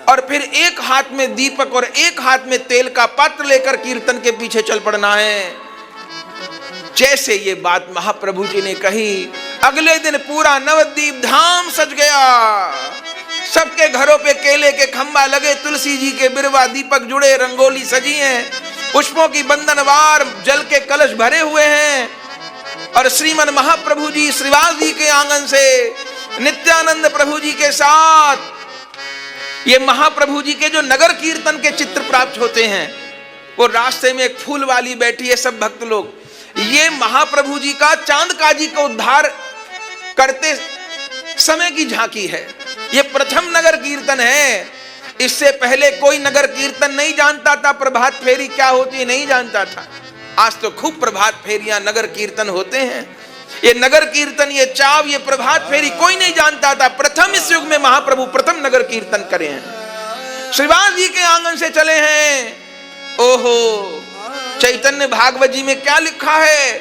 और फिर एक हाथ में दीपक और एक हाथ में तेल का पात्र लेकर कीर्तन के पीछे चल पड़ना है। जैसे ये बात महाप्रभु जी ने कही, अगले दिन पूरा नवद्वीप धाम सज गया। सबके घरों पे केले के खंबा लगे, तुलसी जी के बिरवा दीपक जुड़े, रंगोली सजी है, पुष्पों की बंधनवार, जल के कलश भरे हुए हैं और श्रीमन महाप्रभु जी श्रीवास जी के आंगन से नित्यानंद प्रभु जी के साथ ये महाप्रभु जी के जो नगर कीर्तन के चित्र प्राप्त होते हैं, वो रास्ते में एक फूल वाली बैठी है, सब भक्त लोग, ये महाप्रभु जी का चांद काजी को उद्धार करते समय की झांकी है। ये प्रथम नगर कीर्तन है। इससे पहले कोई नगर कीर्तन नहीं जानता था, प्रभात फेरी क्या होती है नहीं जानता था। आज तो खूब प्रभात फेरियां, नगर कीर्तन होते हैं। ये नगर कीर्तन, ये चाव, ये प्रभात फेरी कोई नहीं जानता था। प्रथम इस युग में महाप्रभु प्रथम नगर कीर्तन करे हैं, श्रीवास जी के आंगन से चले हैं। ओहो, चैतन्य भागवत जी में क्या लिखा है,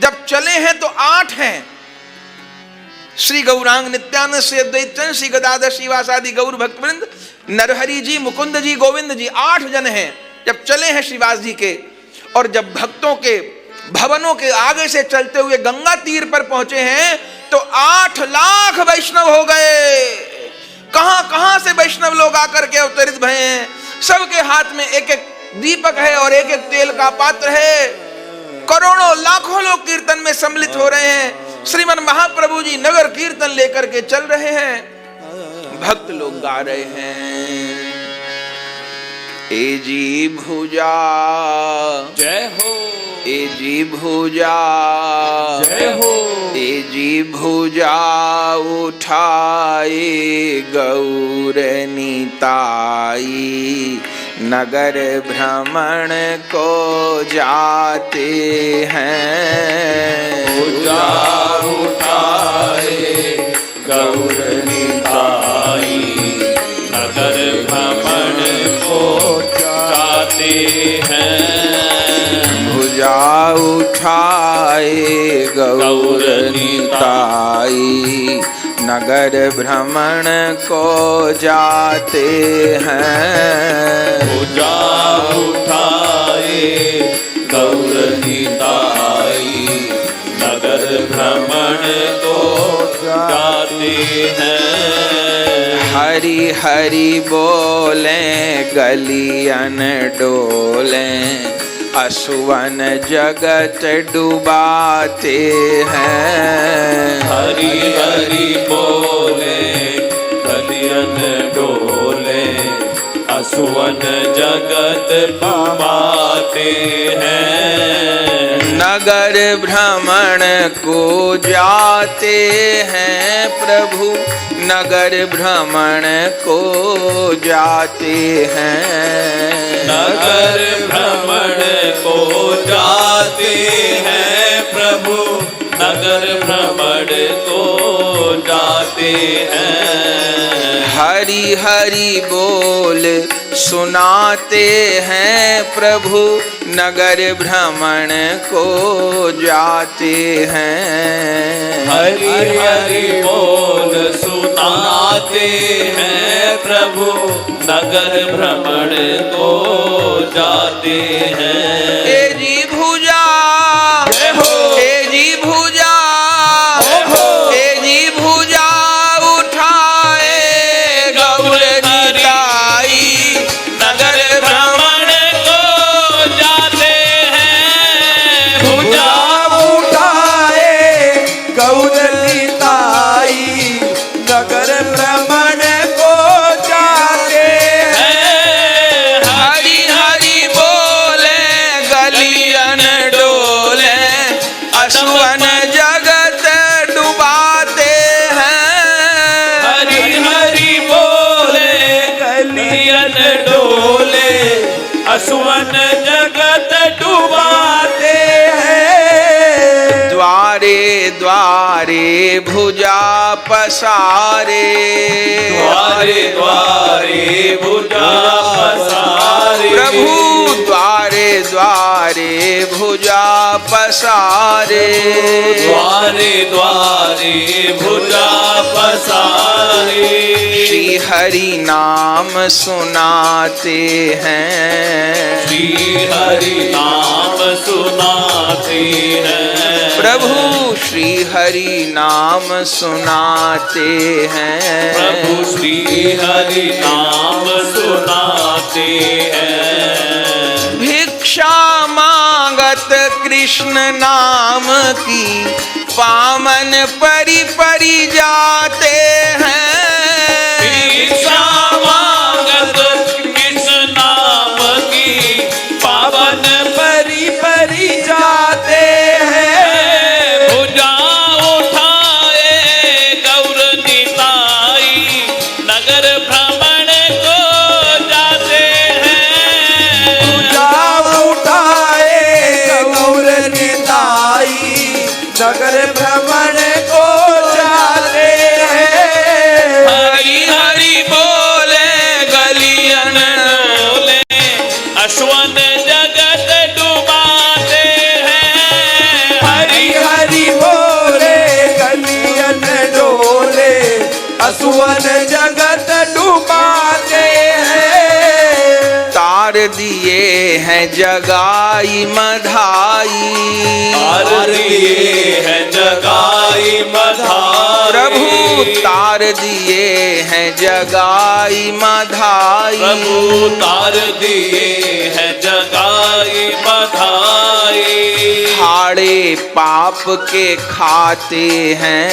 जब चले हैं तो 8 हैं। श्री गौरांग नित्यानंद श्री अद्वैत चंद श्री गदाधर श्रीवासादि गौर भक्तवृंद, नरहरि जी, मुकुंद जी, गोविंद जी, 8 जन हैं जब चले हैं श्रीवास जी के। और जब भक्तों के भवनों के आगे से चलते हुए गंगा तीर पर पहुंचे हैं तो 8 लाख वैष्णव हो गए। कहां कहां से वैष्णव लोग आकर के अवतरित भये हैं। सबके हाथ में एक एक दीपक है और एक एक तेल का पात्र है। करोड़ों लाखों लोग कीर्तन में सम्मिलित हो रहे हैं। श्रीमन महाप्रभु जी नगर कीर्तन लेकर के चल रहे हैं। भक्त लोग गा रहे हैं, ए जी भुजा जय हो, ए जी भुजा जय हो, ए जी भुजा उठाए गौर निताई, नगर भ्रमण को जाते हैं। भुजा उठाए गौर निताई, नगर भ्रमण को जाते हैं। भुजा उठाए गौर निताई, नगर भ्रमण को जाते हैं। भुजा उठाए गौर निताई, नगर भ्रमण को जाते हैं। हरि हरि बोलें गलियन डोलें, असुवन जगत डुबाते हैं। हरि हरि बोले गलियन डोले, असुवन जगत डुबाते हैं। नगर भ्रमण को जाते हैं प्रभु, नगर भ्रमण को जाते हैं। नगर भ्रमण को जाते हैं प्रभु, नगर भ्रमण को जाते हैं। हरि हरि बोल सुनाते हैं प्रभु, नगर भ्रमण को जाते हैं। हरि हरि बोल सुनाते हैं प्रभु, नगर भ्रमण को जाते हैं। ए जी भुजा जय हो, ए जी भुजा जय हो, ए जी भुजा उठाए गौर निताई, नगर भ्रमण को जाते हैं। भुजा उठाए गौर निताई, नगर भ्रमण को जाते हैं। हरि हरि बोले गलियन डोले, असुवन जगत डुबाते हैं। हरि हरि बोले गलियन डोले, असुवन जगत डुबाते हैं। द्वारे द्वारे भुजा पसारे, द्वारे द्वारे भुजा पसारे, प्रभु द्वारे द्वारे भुजा पसारे। द्वारे द्वारे भुजा पसारे। श्री हरि नाम सुनाते हैं, श्री हरि नाम सुनाते हैं। प्रभु श्री हरि नाम सुनाते हैं। प्रभु श्री हरि नाम सुनाते हैं। भिक्षा मांगत कृष्ण नाम की, पामन परि परि जाते हैं। भिक्षा मांगत कृष्ण नाम की, पावन परि परि जाते हैं। भुजा उठाए गौर निताई, नगर भ्रमण को जाते हैं। भुजा उठाए गौर निताई, नगर भ्रमण को जाते हैं। हरि हरि बोले गलियन डोले, अश्वन जगत डुबाते हैं। हरि हरि बोले गलियन डोले, असुवन जगत डुबाते हैं। तार दिए हैं जगाई मधाई, तार दिए हैं जगाई मधाई। प्रभु तार दिए हैं जगाई मधाई। प्रभु तार दिए हैं जगाई मधाई। हाड़े पाप के खाते हैं,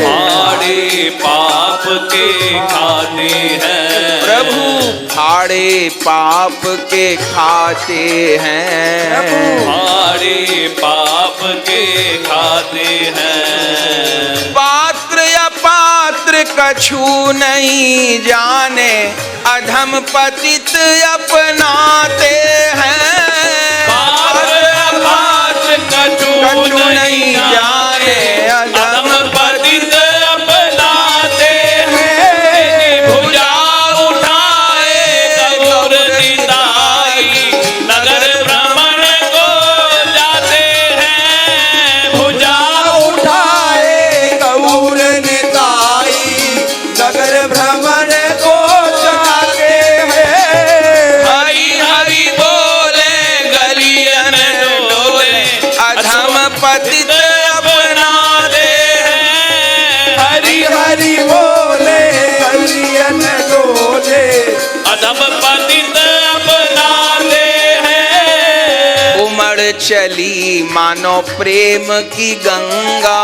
हाड़े पाप के खाते हैं। प्रभु हाड़े पाप के खाते हैं। हाड़े पाप के खाते हैं। पात्र अपात्र कछु नहीं जाने, अधम पतित अपनाते हैं। पात्र अपात्र कछु नहीं जाने, अधम पतित अपनाते हैं। भुजा उठाए गौर निताई, नगर भ्रमण को जाते हैं। भुजा उठाए गौर निताई, नगर भ्रमण को जाते हैं। हरि हरि बोले गलियन डोले, अधम पतित अपनाते हैं। हरि हरि बोले गलियन डोले, अधम पतित अपनाते हैं। उमड़ चली मानो प्रेम की गंगा,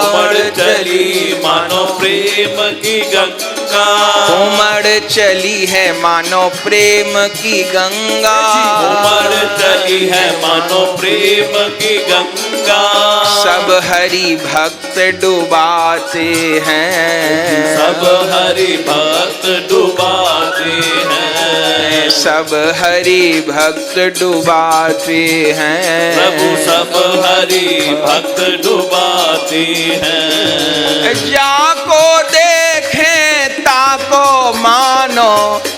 उमड़ चली मानो प्रेम की गंगा। उमड़ चली है मानो प्रेम की गंगा। उमड़ चली है मानो प्रेम की गंगा। सब हरि भक्त डुबाते हैं। सब हरि भक्त डुबाते हैं। सब हरि भक्त डुबाते हैं। प्रभु सब हरि भक्त डुबाते हैं। जाको देखें ताको मानो,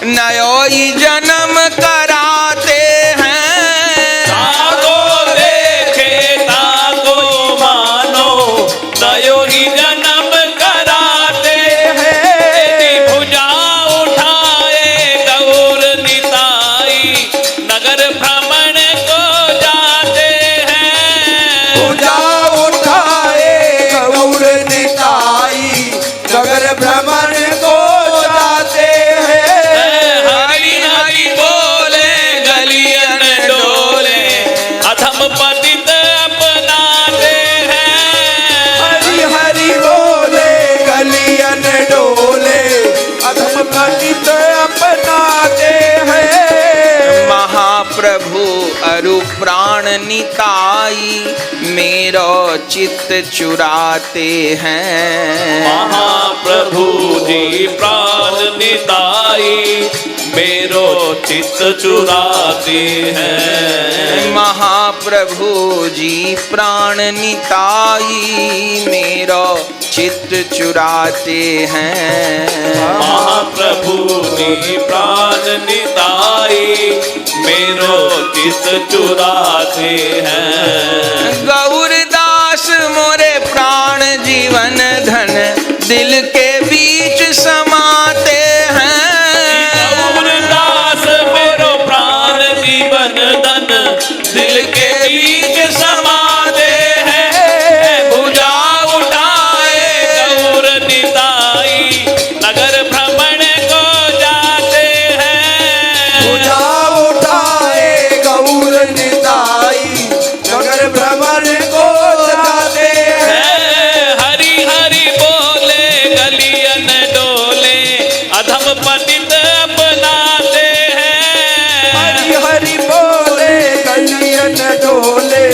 नयो ही जन्म कराते हैं। ताको देखे ताको मानो, नयो ही जन्म कराते हैं। भुजा उठाए गौर निताई, नगर भ्रमण को जाते हैं। पूजा उठाए गौर निताई, नगर भ्रमण को जाते हैं। हरि हरि बोले गलियन डोले, अधम पतित अपनाते हैं। हरि हरि बोले गलियन डोले, अधम पतित अपनाते हैं। महाप्रभु अरु प्राण निताई, मेरो चित्त चुराते हैं। महाप्रभु जी प्राण निताई, मेरो चित्त चुराते हैं। महाप्रभु जी प्राण निताई, मेरो चित्त चुराते हैं। महाप्रभु जी प्राण निताई, मेरो चित्त चुराते हैं। गौरदास मोरे प्राण जीवन धन, दिल के बीच समाते हैं। गौरदास मेरो प्राण जीवन धन, दिल के बीच समाते हैं। भुजा उठाए गौर निताई, नगर भ्रमण को जाते हैं। पूजा उठाए गौर निताई, नगर भ्रमण को जाते हैं। हरि हरि बोले गलियन डोले, अधम पतित अपनाते हैं। हरि हरि बोले गलियन डोले,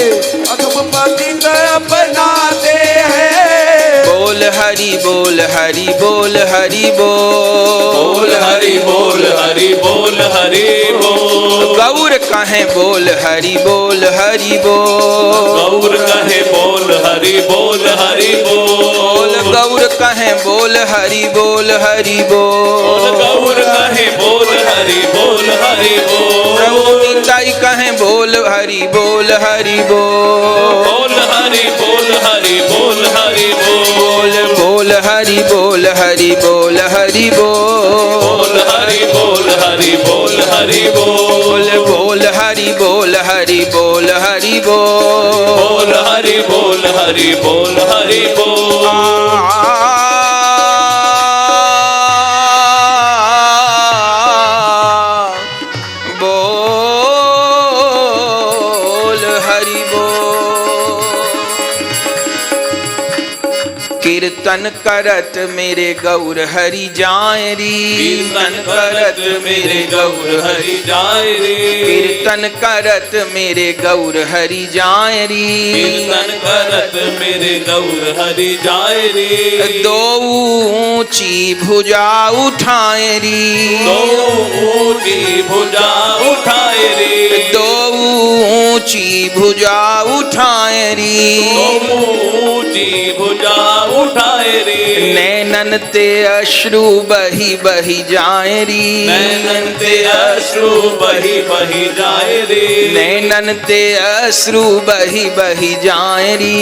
अधम पतित अपनाते हैं। बोल हरि बोल हरि बोल हरि बोल बोल हरि बोल हरि बोल हरि बोल। गौर कहें बोल हरि बोल हरि बोल। गौर कहे बोल हरि बोल हरि बोल। गौर कहें बोल हरि बोल हरि बोल। गौर कहे बोल हरि बोल हरि बोल। प्रभु निताई कहें बोल हरि बोल हरि बोल। बोल हरि बोल हरि बोल हरि बोल। बोल हरि बोल हरि बोल हरि बोल। बोल हरि बोल हरि बोल हरि बोल। बोल हरि बोल हरि बोल हरि बोल। बोल हरि बोल हरि बोल हरि बोल। कीर्तन करत मेरे गौर हरि जाए री। कीर्तन करत मेरे गौर हरि जाए रे। कीर्तन करत मेरे गौर हरि जाए री। कीर्तन करत मेरे गौर हरि जाए रे। दो ऊंची भुजा उठाए री। दो ऊंची भुजा उठाए रे। दो ऊंची भुजा उठाए री। दो ऊंची भुजा उठाए रे। नैनन ते अश्रु बही बही जाए री। नैनन ते अश्रु बही बही जाए रे। नैनन ते अश्रु बही बही जाए री।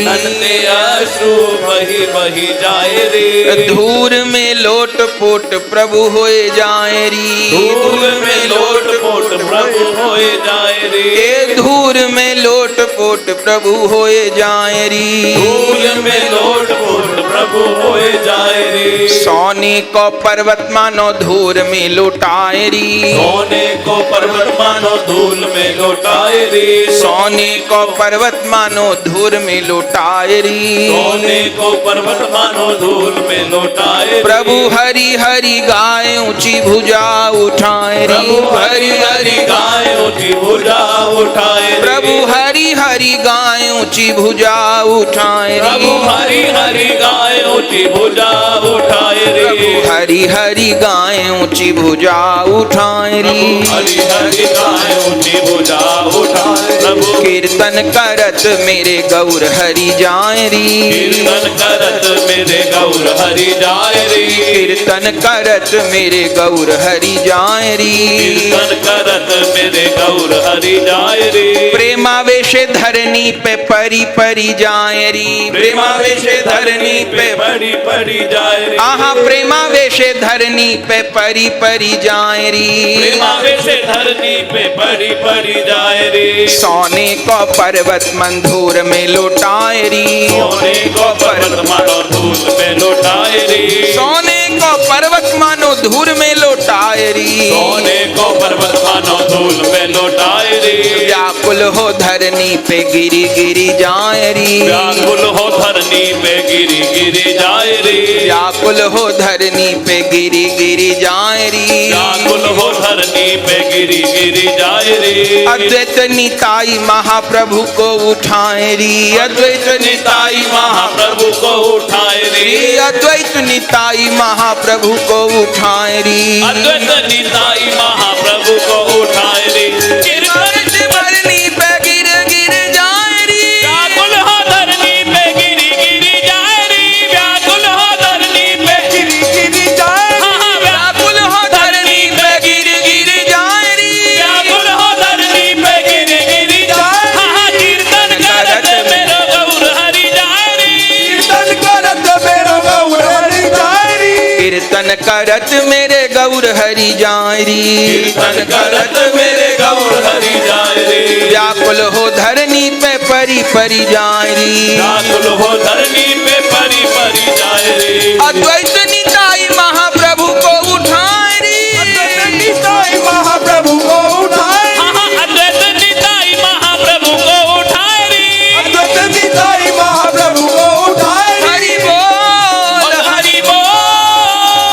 नैनन ते अश्रु बही बही जाए रे। धूर में लोट पोट प्रभु होए जाए री। धूल में लोट पोट प्रभु होए जाए रे। ए धूर में लोट पोट प्रभु होए जाए री। धूल में लोट पोट प्रभु होए जाए रे। सोने को पर्वत मानो धूर में लौटाए री। सोने को पर्वत मानो धूल में लौटाए रे। सोने को पर्वत मानो धूर में लौटाए री। सोने को पर्वत मानो धूल में लौटाए रे। प्रभु हरि हरि गाय ऊंची भुजा उठाए री। प्रभु हरि हरि गाय ऊंची भुजा उठाए रे। प्रभु हरि हरि गाय ऊंची भुजा उठाए प्रभु री। हरि हरि गाय ऊंची भुजा उठाए रे। हरि हरि गाय ऊंची भुजा उठाए री। हरि हरि गाय ऊंची भुजा उठाए। प्रभु कीर्तन करत मेरे गौर हरि जाए री। कीर्तन करत मेरे गौर हरि जाए रे। कीर्तन करत मेरे गौर हरि जाए री। कीर्तन करत मेरे गौर हरि जाए रे। प्रेमावेश धरनी पे परी परी जाए री। प्रेमावेश धरनी पे पड़ी पड़ी जाए रे। आहा प्रेमावेश धरनी पे परी परी जाए री। प्रेमावेश धरनी पे पड़ी पड़ी जाए रे। सोने को पर्वत मंधूर में लौटाए री। सोने को पर्वत मानो धूल में लौटाए रे। सोने को पर्वत मानो धूल में लौटाए री। सोने को पर्वत मानो धूल में लौटाए रे। व्याकुल हो धरनी पे गिरी गिरी जाए री। व्याकुल हो धरनी पे गिरी गिरी जाए रे। व्याकुल हो धरनी पे गिरी गिरी जाए री। व्याकुल हो धरनी पे गिरी गिरी जाए रे। अद्वैत निताई महाप्रभु को उठाए री। अद्वैत निताई महाप्रभु को उठाए रे। अद्वैत निताई महाप्रभु को उठाए री। अद्वैत निताई महाप्रभु को उठाए रे। कीर्तन धरनी पे गिर गिर जाए री। व्याकुल हो धरनी पे गिरी गिरी जाए रे। व्याकुल हो धरनी पे गिरी गिरी जाए। हाँ व्याकुल हो धरनी पे गिर गिर जाए री। व्याकुल हो धरनी पे गिरी गिरी जाए। हाँ कीर्तन करत मेरो गौर हरि जाए रे। कीर्तन करत मेरो गौर हरि जाए री। कीर्तन करत मेरे गौर हरि जाए री। कीर्तन करत मेरे गौर हरि जाए रे। व्याकुल हो धरनी पे परी परी जाए री। व्याकुल हो धरनी पे परी परी जाए रे। अद्वैत निताई महाप्रभु को उठाए री। अद्वैत निताई महाप्रभु को उठाए। हाँ अद्वैत निताई महाप्रभु को उठाए रे। अद्वैत निताई महाप्रभु को उठाए। हरि बोल हरि बोल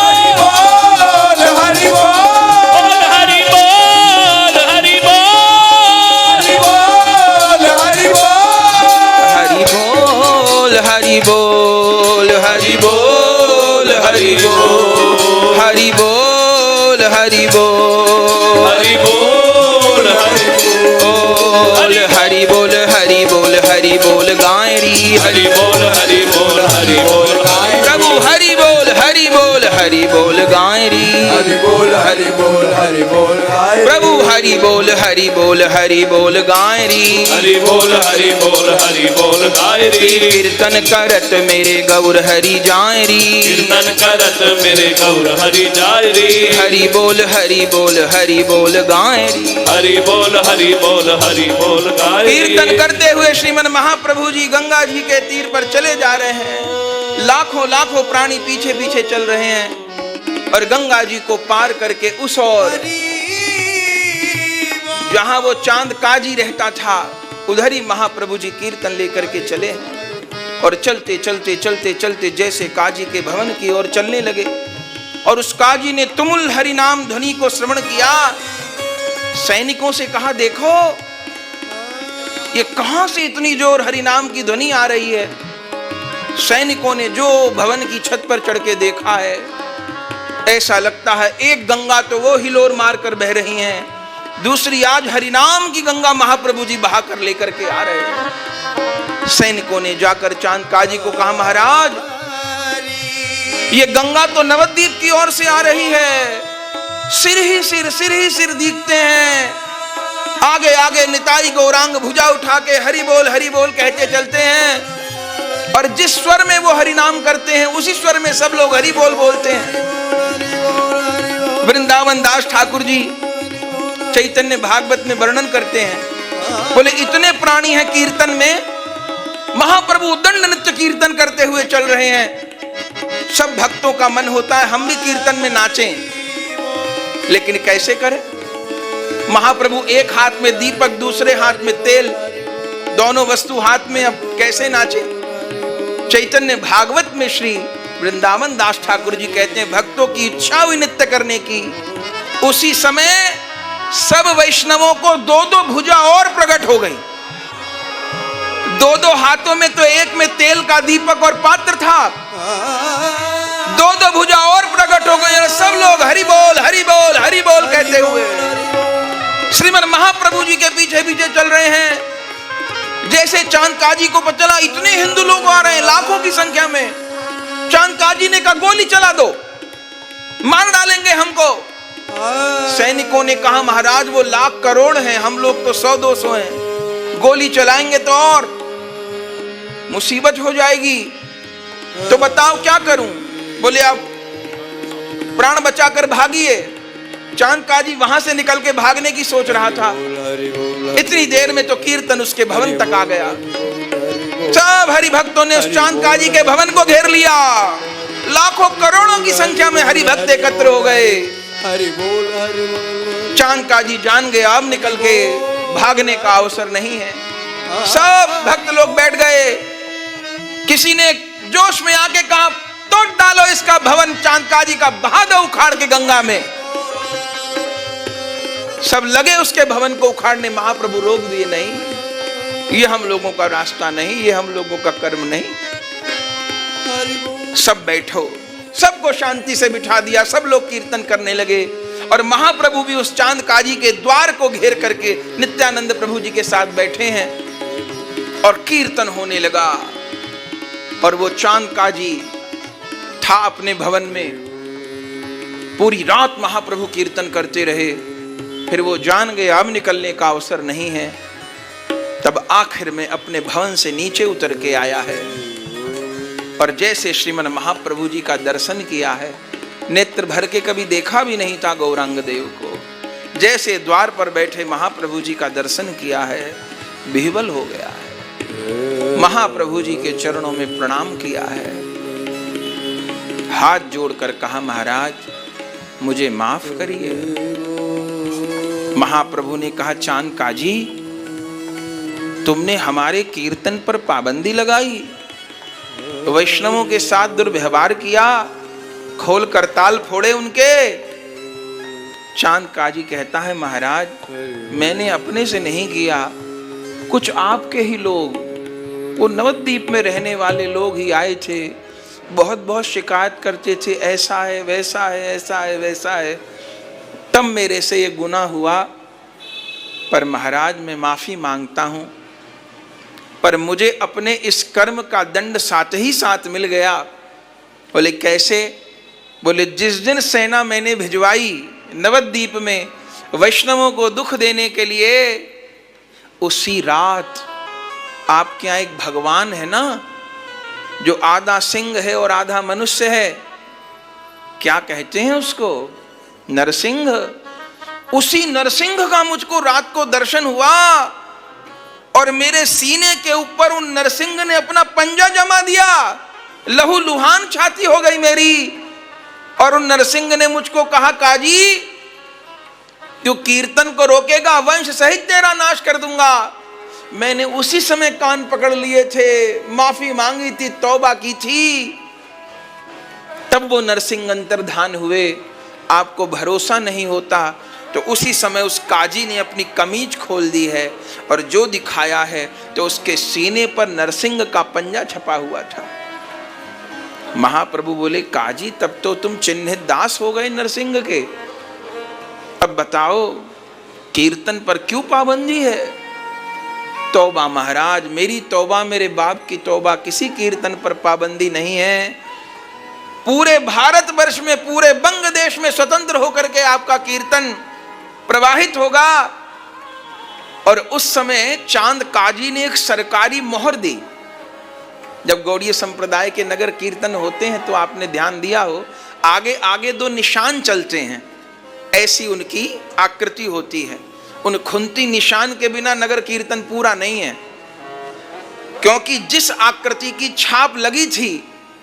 हरि बोल हरि बोल हरि बोल हरि बोल हरि बोल हरि बोल हरि बोल हरि बोल हरि बोल हरि बोल हरि बोल प्रभु हरि बोल हरि बोल हरि बोल गाय री हरि बोल हरि बोल हरि बोल गाय प्रभु हरि बोल हरि बोल हरि बोल गाय री हरि बोल हरि बोल हरि बोल गाय री कीर्तन करत मेरे गौर हरि जाय री कीर्तन करत मेरे गौर हरि जाय री हरि बोल हरि बोल हरि बोल गाय री हरि बोल हरि बोल हरि बोल गाय री कीर्तन करते हुए श्रीमन महाप्रभु जी गंगा जी के तीर पर चले जा रहे हैं। लाखों लाखों प्राणी पीछे पीछे चल रहे हैं और गंगा जी को पार करके उस ओर जहां वो चांद काजी रहता था उधर ही महाप्रभु जी कीर्तन लेकर के चले हैं। और चलते चलते चलते चलते जैसे काजी के भवन की ओर चलने लगे और उस काजी ने तुमुल हरि नाम ध्वनि को श्रवण किया। सैनिकों से कहा, देखो ये कहां से इतनी जोर हरि नाम की ध्वनि आ रही है। सैनिकों ने जो भवन की छत पर चढ़ के देखा है, ऐसा लगता है एक गंगा तो वो हिलोर मार कर बह रही हैं, दूसरी आज हरिनाम की गंगा महाप्रभु जी बहा कर लेकर के आ रहे हैं। सैनिकों ने जाकर चांद काजी को कहा, महाराज ये गंगा तो नवद्वीप की ओर से आ रही है, सिर ही सिर दिखते हैं। आगे आगे निताई गौरांग भुजा उठा के हरि बोल कहते चलते हैं और जिस स्वर में वो हरि नाम करते हैं उसी स्वर में सब लोग हरि बोल बोलते हैं। वृंदावन दास ठाकुर जी चैतन्य भागवत में वर्णन करते हैं, बोले इतने प्राणी हैं कीर्तन में, महाप्रभु दंड नृत्य कीर्तन करते हुए चल रहे हैं। सब भक्तों का मन होता है हम भी कीर्तन में नाचें, लेकिन कैसे करें। महाप्रभु एक हाथ में दीपक दूसरे हाथ में तेल, दोनों वस्तु हाथ में, अब कैसे नाचे। चैतन्य भागवत में श्री वृंदावन दास ठाकुर जी कहते हैं, भक्तों की इच्छा हुई नृत्य करने की, उसी समय सब वैष्णवों को दो दो भुजा और प्रकट हो गई। दो दो हाथों में तो एक में तेल का दीपक और पात्र था, दो दो भुजा और प्रकट हो गई और सब लोग हरि बोल कहते हुए श्रीमन महाप्रभु जी के पीछे पीछे चल रहे हैं। जैसे चांद काजी को पता चला इतने हिंदू लोग आ रहे हैं लाखों की संख्या में, चांद काजी ने कहा गोली चला दो, मार डालेंगे हमको। सैनिकों ने कहा महाराज वो लाख करोड़ हैं, हम लोग तो 100-200 हैं, गोली चलाएंगे तो और मुसीबत हो जाएगी, तो बताओ क्या करूं। बोले आप प्राण बचाकर भागिए। चांद काजी वहां से निकल के भागने की सोच रहा था, इतनी देर में तो कीर्तन उसके भवन तक आ गया। सब हरि भक्तों ने उस चांद काजी के भवन को घेर लिया, लाखों करोड़ों की संख्या में हरि भक्त एकत्र हो गए। चांद काजी जान गए अब निकल के भागने का अवसर नहीं है। सब भक्त लोग बैठ गए। किसी ने जोश में आके कहा तोड़ डालो इसका भवन, चांद काजी का, बहा दो उखाड़ के गंगा में। सब लगे उसके भवन को उखाड़ने, महाप्रभु रोक दिए, नहीं ये हम लोगों का रास्ता नहीं, ये हम लोगों का कर्म नहीं, सब बैठो। सबको शांति से बिठा दिया, सब लोग कीर्तन करने लगे और महाप्रभु भी उस चांद काजी के द्वार को घेर करके नित्यानंद प्रभु जी के साथ बैठे हैं और कीर्तन होने लगा। और वो चांद काजी था अपने भवन में, पूरी रात महाप्रभु कीर्तन करते रहे। फिर वो जान गए अब निकलने का अवसर नहीं है, तब आखिर में अपने भवन से नीचे उतर के आया है और जैसे श्रीमन महाप्रभु जी का दर्शन किया है, नेत्र भर के कभी देखा भी नहीं था गौरांग देव को, जैसे द्वार पर बैठे महाप्रभु जी का दर्शन किया है, विह्वल हो गया है। महाप्रभु जी के चरणों में प्रणाम किया है, हाथ जोड़कर कहा महाराज मुझे माफ करिए। महाप्रभु ने कहा चांद काजी तुमने हमारे कीर्तन पर पाबंदी लगाई, वैष्णवों के साथ दुर्व्यवहार किया, खोल कर ताल फोड़े उनके। चांद काजी कहता है महाराज मैंने अपने से नहीं किया, कुछ आपके ही लोग, वो नवद्वीप में रहने वाले लोग ही आए थे, बहुत बहुत शिकायत करते थे, ऐसा है वैसा है, ऐसा है वैसा है, तब मेरे से ये गुनाह हुआ। पर महाराज मैं माफ़ी मांगता हूँ, पर मुझे अपने इस कर्म का दंड साथ ही साथ मिल गया। बोले कैसे? बोले जिस दिन सेना मैंने भिजवाई नवद्वीप में वैष्णवों को दुख देने के लिए, उसी रात आपके यहाँ एक भगवान है ना, जो आधा सिंह है और आधा मनुष्य है, क्या कहते हैं उसको? नरसिंह। उसी नरसिंह का मुझको रात को दर्शन हुआ और मेरे सीने के ऊपर उन नरसिंह ने अपना पंजा जमा दिया। लहू लुहान छाती हो गई मेरी। और उन नरसिंह ने मुझको कहा, काजी तू कीर्तन को रोकेगा, वंश सहित तेरा नाश कर दूंगा। मैंने उसी समय कान पकड़ लिए थे, माफी मांगी थी, तौबा की थी। तब वो नरसिंह अंतर्धान हुए। आपको भरोसा नहीं होता तो उसी समय उस काजी ने अपनी कमीज खोल दी है और जो दिखाया है तो उसके सीने पर नरसिंह का पंजा छपा हुआ था। महाप्रभु बोले, काजी तब तो तुम चिन्हित दास हो गए नरसिंह के। अब बताओ कीर्तन पर क्यों पाबंदी है? तौबा महाराज, मेरी तौबा, मेरे बाप की तौबा, किसी कीर्तन पर पाबंदी नहीं है। पूरे भारतवर्ष में, पूरे बंग देश में स्वतंत्र होकर के आपका कीर्तन प्रवाहित होगा। और उस समय चांद काजी ने एक सरकारी मोहर दी। जब गौड़ीय संप्रदाय के नगर कीर्तन होते हैं तो आपने ध्यान दिया हो, आगे आगे दो निशान चलते हैं, ऐसी उनकी आकृति होती है। उन खुंती निशान के बिना नगर कीर्तन पूरा नहीं है, क्योंकि जिस आकृति की छाप लगी थी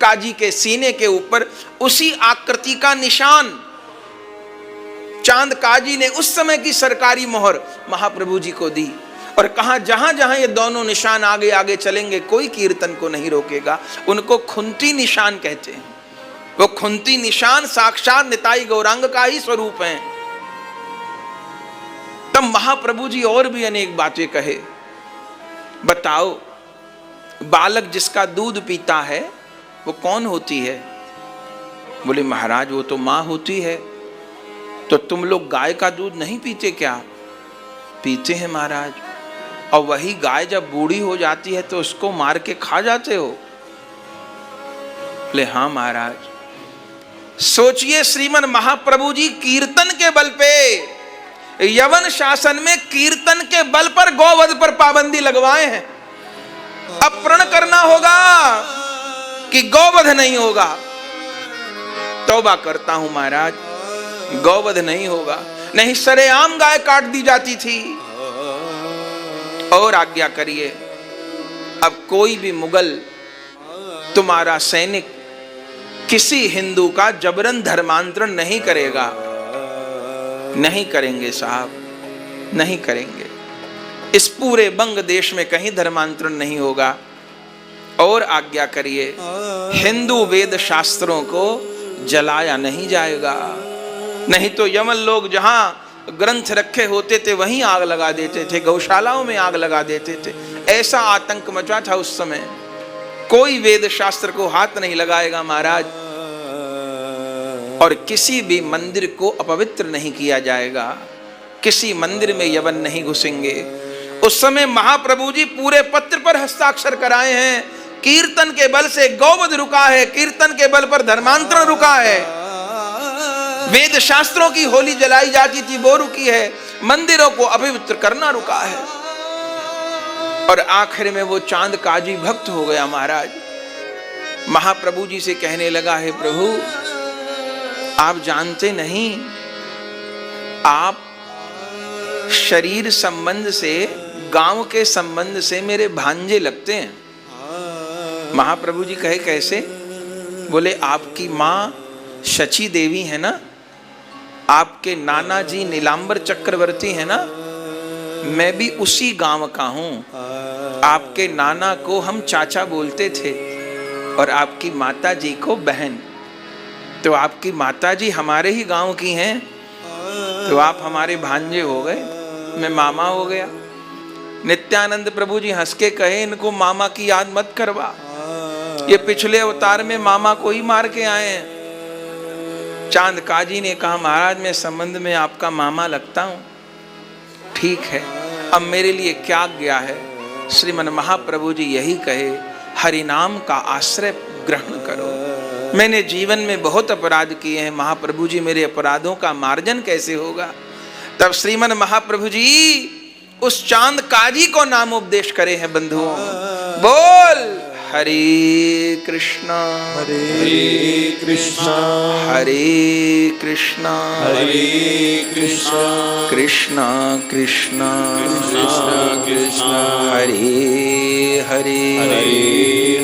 काजी के सीने के ऊपर, उसी आकृति का निशान चांद काजी ने उस समय की सरकारी मोहर महाप्रभु जी को दी और कहा, जहां जहां ये दोनों निशान आगे आगे चलेंगे कोई कीर्तन को नहीं रोकेगा। उनको खुंती निशान कहते हैं। वो खुंती निशान साक्षात निताई गौरांग का ही स्वरूप है। तब महाप्रभु जी और भी अनेक बातें कहे। बताओ, बालक जिसका दूध पीता है वो कौन होती है? बोले महाराज वो तो मां होती है। तो तुम लोग गाय का दूध नहीं पीते क्या? पीते हैं महाराज। और वही गाय जब बूढ़ी हो जाती है तो उसको मार के खा जाते हो? बोले हाँ महाराज। सोचिए, श्रीमन महाप्रभु जी कीर्तन के बल पे, यवन शासन में कीर्तन के बल पर गौवध पर पाबंदी लगवाए हैं। अब प्रण करना होगा कि गौवध नहीं होगा। तौबा करता हूं महाराज, गौवध नहीं होगा, नहीं सरेआम गाय काट दी जाती थी। और आज्ञा करिए, अब कोई भी मुगल तुम्हारा सैनिक किसी हिंदू का जबरन धर्मांतरण नहीं करेगा। नहीं करेंगे साहब, नहीं करेंगे। इस पूरे बंग देश में कहीं धर्मांतरण नहीं होगा। और आज्ञा करिए, हिंदू वेद शास्त्रों को जलाया नहीं जाएगा। नहीं तो यमन लोग जहां ग्रंथ रखे होते थे वहीं आग लगा देते थे, गौशालाओं में आग लगा देते थे। ऐसा आतंक मचा था उस समय। कोई वेद शास्त्र को हाथ नहीं लगाएगा महाराज। और किसी भी मंदिर को अपवित्र नहीं किया जाएगा। किसी मंदिर में यवन नहीं घुसेंगे। उस समय महाप्रभु जी पूरे पत्र पर हस्ताक्षर कराए हैं। कीर्तन के बल से गौवध रुका है, कीर्तन के बल पर धर्मांतरण रुका है। वेद शास्त्रों की होली जलाई जाती थी वो रुकी है, मंदिरों को अपवित्र करना रुका है। और आखिर में वो चांद काजी भक्त हो गया महाराज। महाप्रभु जी से कहने लगा, है प्रभु आप जानते नहीं, आप शरीर संबंध से, गांव के संबंध से मेरे भांजे लगते हैं। महाप्रभु जी कहे कैसे? बोले आपकी माँ शची देवी है ना, आपके नाना जी नीलांबर चक्रवर्ती है ना, मैं भी उसी गांव का हूं। आपके नाना को हम चाचा बोलते थे और आपकी माता जी को बहन। तो आपकी माता जी हमारे ही गांव की हैं, तो आप हमारे भांजे हो गए, मैं मामा हो गया। नित्यानंद प्रभु जी हंस के कहे, इनको मामा की याद मत करवा, ये पिछले अवतार में मामा को ही मार के आए हैं। चांद काजी ने कहा, महाराज मैं संबंध में आपका मामा लगता हूं, ठीक है, अब मेरे लिए क्या आज्ञा है? श्रीमन महाप्रभु जी यही कहे, हरि नाम का आश्रय ग्रहण करो। मैंने जीवन में बहुत अपराध किए हैं महाप्रभु जी, मेरे अपराधों का मार्जन कैसे होगा? तब श्रीमन महाप्रभु जी उस चांद काजी को नाम उपदेश करे हैं बंधुओं। बोल हरे कृष्णा हरे कृष्णा हरे कृष्णा हरे कृष्णा कृष्णा कृष्णा कृष्णा कृष्णा हरे हरे हरे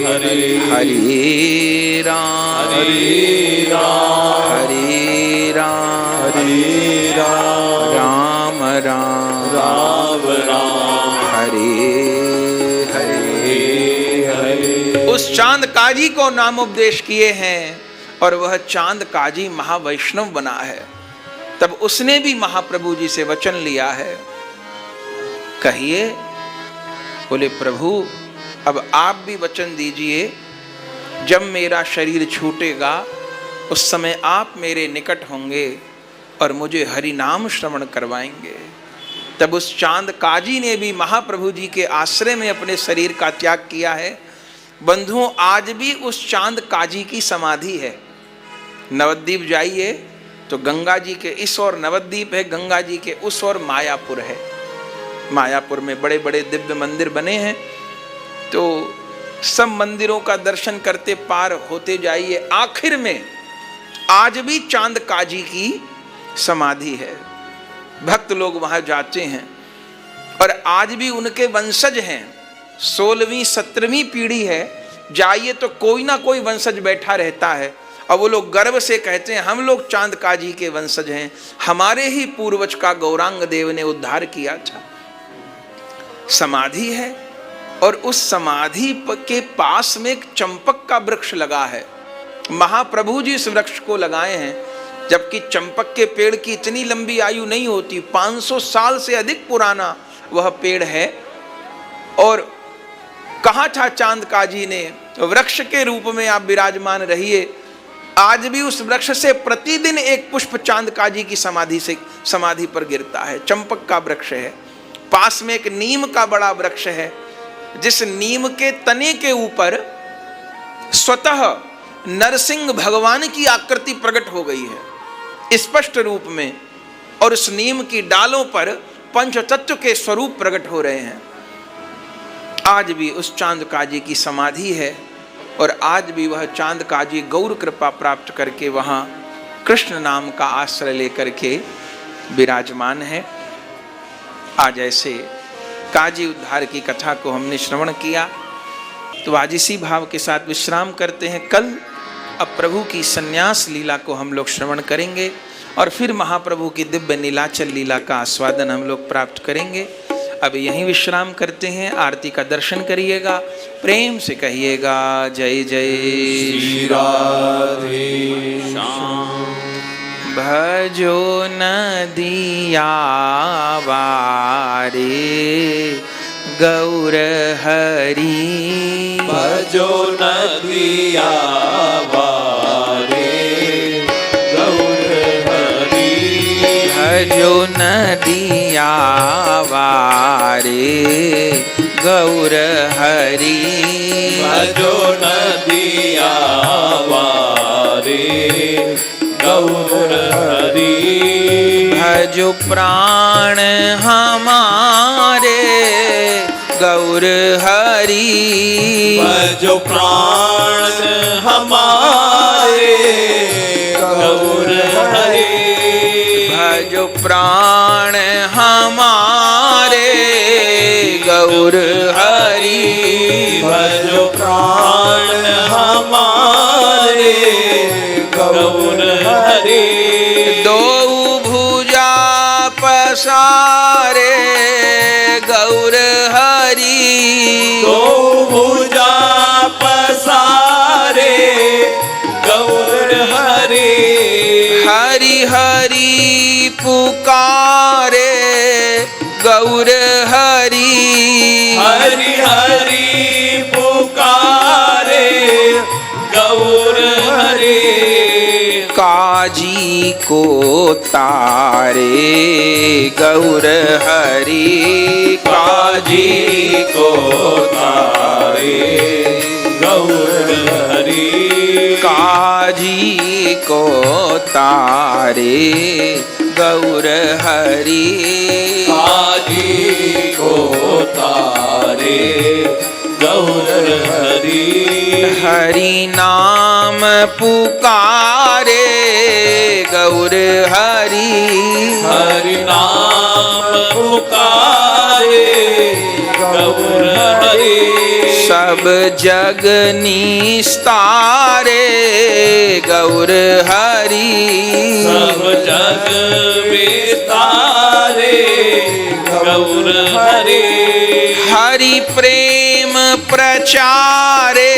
हरे हरे राम हरे राम हरे राम हरे राम राम राम राम राम हरे हरे हरे। उस चांद काजी को नाम उपदेश किए हैं और वह चांद काजी महावैष्णव बना है। तब उसने भी महाप्रभु जी से वचन लिया है। कहिए, बोले प्रभु अब आप भी वचन दीजिए, जब मेरा शरीर छूटेगा उस समय आप मेरे निकट होंगे और मुझे हरि नाम श्रवण करवाएंगे। तब उस चांद काजी ने भी महाप्रभु जी के आश्रय में अपने शरीर का त्याग किया है। बंधुओं, आज भी उस चांद काजी की समाधि है। नवद्वीप जाइए तो गंगा जी के इस ओर नवद्वीप है, गंगा जी के उस ओर मायापुर है। मायापुर में बड़े बड़े दिव्य मंदिर बने हैं, तो सब मंदिरों का दर्शन करते पार होते जाइए। आखिर में आज भी चांद काजी की समाधि है। भक्त लोग वहां जाते हैं और आज भी उनके वंशज हैं। 16वीं 17वीं पीढ़ी है, जाइए तो कोई ना कोई वंशज बैठा रहता है और वो लोग गर्व से कहते हैं हम लोग चांद काजी के वंशज हैं, हमारे ही पूर्वज का गौरांग देव ने उद्धार किया था। समाधि है और उस समाधि के पास में एक चंपक का वृक्ष लगा है। महाप्रभु जी इस वृक्ष को लगाए हैं, जबकि चंपक के पेड़ की इतनी लंबी आयु नहीं होती। 500 साल से अधिक पुराना वह पेड़ है। और कहा था चांद काजी ने, वृक्ष के रूप में आप विराजमान रहिए। आज भी उस वृक्ष से प्रतिदिन एक पुष्प चांद काजी की समाधि पर गिरता है। चंपक का वृक्ष है। पास में एक नीम का बड़ा वृक्ष है, जिस नीम के तने के ऊपर स्वतः नरसिंह भगवान की आकृति प्रकट हो गई है स्पष्ट रूप में, और उस नीम की डालों पर पंचतत्व के स्वरूप प्रकट हो रहे हैं। आज भी उस चांद काजी की समाधि है और आज भी वह चांद काजी गौर कृपा प्राप्त करके वहां कृष्ण नाम का आश्रय लेकर के विराजमान है। आज ऐसे काजी उद्धार की कथा को हमने श्रवण किया, तो आज इसी भाव के साथ विश्राम करते हैं। कल अब प्रभु की संन्यास लीला को हम लोग श्रवण करेंगे और फिर महाप्रभु की दिव्य नीलाचल लीला का आस्वादन हम लोग प्राप्त करेंगे। अब यहीं विश्राम करते हैं। आरती का दर्शन करिएगा, प्रेम से कहिएगा जय जय श्री राधे श्याम। भजो नदिया वारे गौर हरि, भजो नदिया वारे गौर हरि, भजो नदिया वारे गौर हरि, भजो नदिया वारे गौर हरि, भजो प्राण हमारे गौर हरि, भजो प्राण हमारे गौर हरि, भजो प्राण हमारे गौर हरि, भजो प्राण हमारे गौर हरि, दो भुजा पसारे गौर हरि, दो भुजा पसारे गौर हरि, हरि हरि पुकारे गौर हरि, हरि हरि पुकारे गौर हरि, काजी को तारे गौर हरि, काजी को हरि काजी को तारे गौर हरि काजी को तारे गौर हरि हरि नाम पुकारे गौर हरि हरि नाम पुकारे गौर हरि सब जग निस्तारे गौर हरि सब जग विस्तारे गौर हरि हरि प्रेम प्रचारे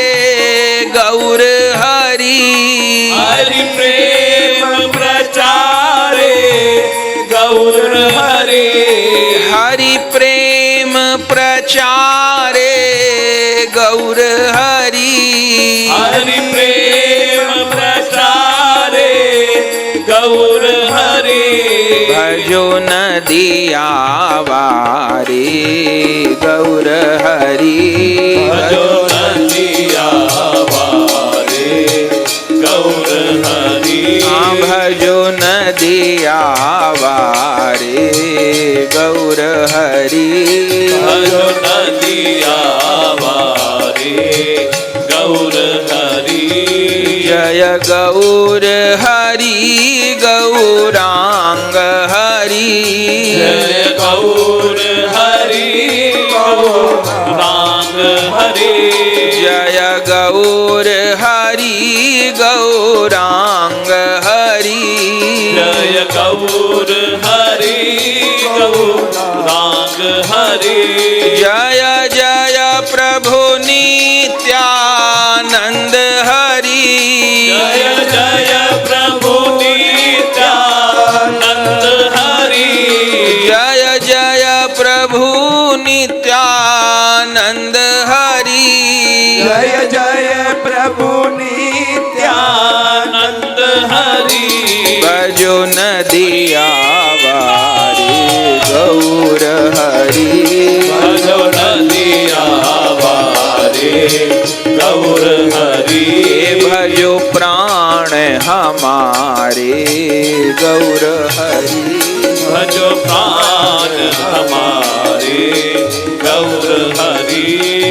गौर हरि हरि प्रेम प्रचारे गौर हरि हरि प्रेम प्रचारे गौर हरि हरि प्रेम प्रचारे गौर हरि भजो नदिया वारे गौर हरि भजो नदिया वारे गौर हरि भजो नदिया वारे गौर हरि भजो नदिया वारे गौर हरि जय गौर हरि गौरांग हरि जय गौर हरि गौरांग हरि जय गौर हरि गौरांग हरि जय गौर हरि गौरांग हरि जय जय प्रभु नित्यानंद हरि जय जय प्रभु नित्यानंद हरि जय जय प्रभु नित्यानंद हरि जय जय प्रभु नित्यानंद हरि भजो नदिया वारे गौर हरि भजो नदिया वारे गौर हरि भजो प्राण हमारे गौर हरि भजो प्राण हमारे गौर हरि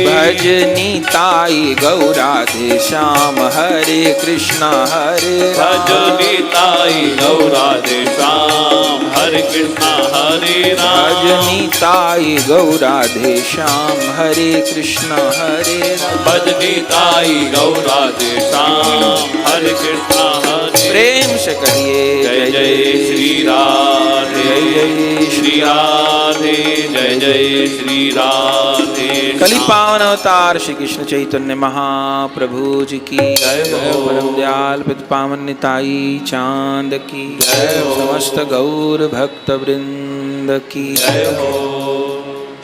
भजनी ताई गौराधे श्याम हरे कृष्ण हरे भजो निताई गौराधे श्याम हरे कृष्ण हरे राम भजनी ताई गौराधे श्याम हरे कृष्ण हरे भजनी ताई गौराधे श्याम हरे कृष्ण हरे प्रेम से कहिए जय जय श्री राधे जय जय श्री राधे जय जय श्री राधे कली पावन अवतार श्री कृष्ण चैतन्य महाप्रभु जी की जय हो। परम दयाल पित पावन निताई चांद की जय हो। समस्त गौर भक्त वृंद की जय हो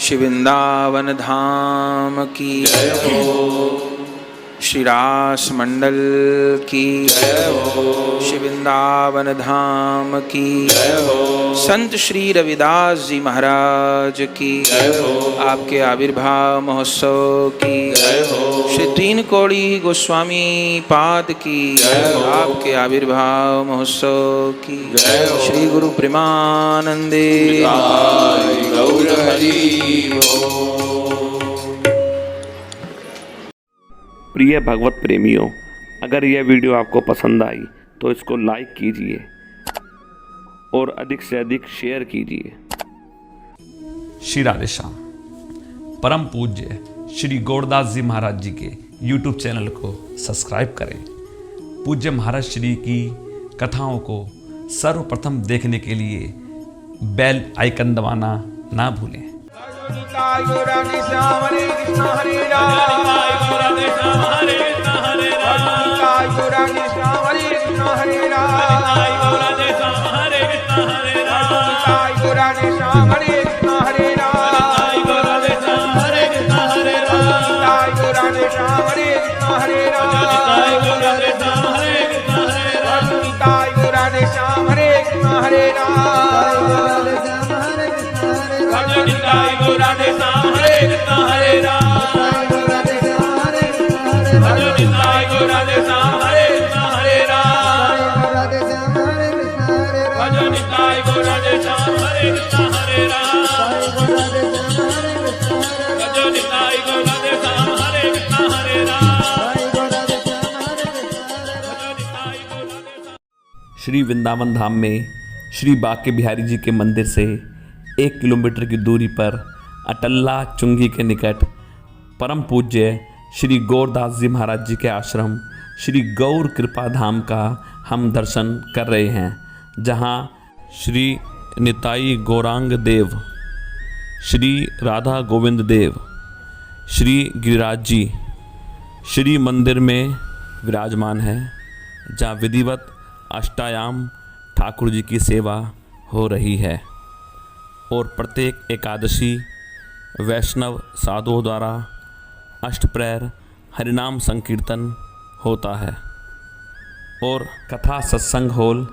श्री वृंदावन धाम की जय हो श्री रास मंडल की जय हो श्री वृंदावन धाम की जय हो संत श्री रविदास जी महाराज की जय हो आपके आविर्भाव महोत्सव की जय हो श्री तीन कोड़ी गोस्वामी पाद की जय हो। आपके आविर्भाव महोत्सव की जय हो। श्री गुरु प्रेमानंदे निताई गौर हरि बोल। प्रिय भगवत प्रेमियों, अगर यह वीडियो आपको पसंद आई तो इसको लाइक कीजिए और अधिक से अधिक शेयर कीजिए। श्री राधे श्याम। परम पूज्य श्री गौरदास जी महाराज जी के YouTube चैनल को सब्सक्राइब करें। पूज्य महाराज श्री की कथाओं को सर्वप्रथम देखने के लिए बेल आइकन दबाना ना भूलें। गौरांग श्याम हरे कृष्ण हरे राम राधे श्याम हरे कृष्ण हरे राम गौरांग श्याम हरे कृष्ण हरे राम राधे श्याम हरे कृष्ण हरे राम गौरांग श्याम हरे कृष्ण हरे राम राधे श्याम हरे कृष्ण हरे राम गौरांग श्याम हरे कृष्ण हरे राम राधे श्याम हरे कृष्ण हरे राम गौरांग श्याम हरे कृष्ण हरे राम राधे श्याम हरे कृष्ण हरे राम गो राधे श्याम हरे कृष्ण हरे राम राधे श्याम हरे कृष्ण हरे राम भजो निताई गो राधे श्याम हरे कृष्ण हरे राम राधे श्याम हरे कृष्ण हरे राम भजो निताई गो राधे श्याम हरे कृष्ण हरे राम राधे श्याम हरे कृष्ण हरे राम भजो निताई गो राधे श्याम। श्री वृंदावन धाम में श्री बांके बिहारी जी के मंदिर से 1 किलोमीटर की दूरी पर अटल्ला चुंगी के निकट परम पूज्य श्री गौरदास जी महाराज जी के आश्रम श्री गौर कृपा धाम का हम दर्शन कर रहे हैं, जहां श्री निताई गौरांग देव, श्री राधा गोविंद देव, श्री गिरिराज जी श्री मंदिर में विराजमान है, जहाँ विधिवत अष्टायाम ठाकुर जी की सेवा हो रही है और प्रत्येक एकादशी वैष्णव साधुओं द्वारा अष्टप्रहर हरिनाम संकीर्तन होता है और कथा सत्संग हॉल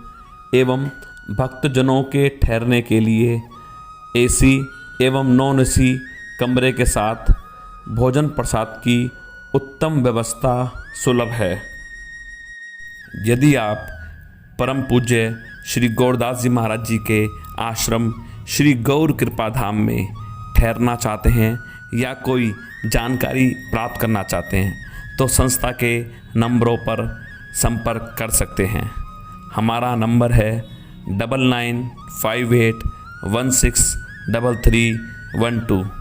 एवं भक्तजनों के ठहरने के लिए एसी एवं नॉन एसी कमरे के साथ भोजन प्रसाद की उत्तम व्यवस्था सुलभ है। यदि आप परम पूज्य श्री गौरदास जी महाराज जी के आश्रम श्री गौर कृपा धाम में ठहरना चाहते हैं या कोई जानकारी प्राप्त करना चाहते हैं तो संस्था के नंबरों पर संपर्क कर सकते हैं। हमारा नंबर है 9958163312।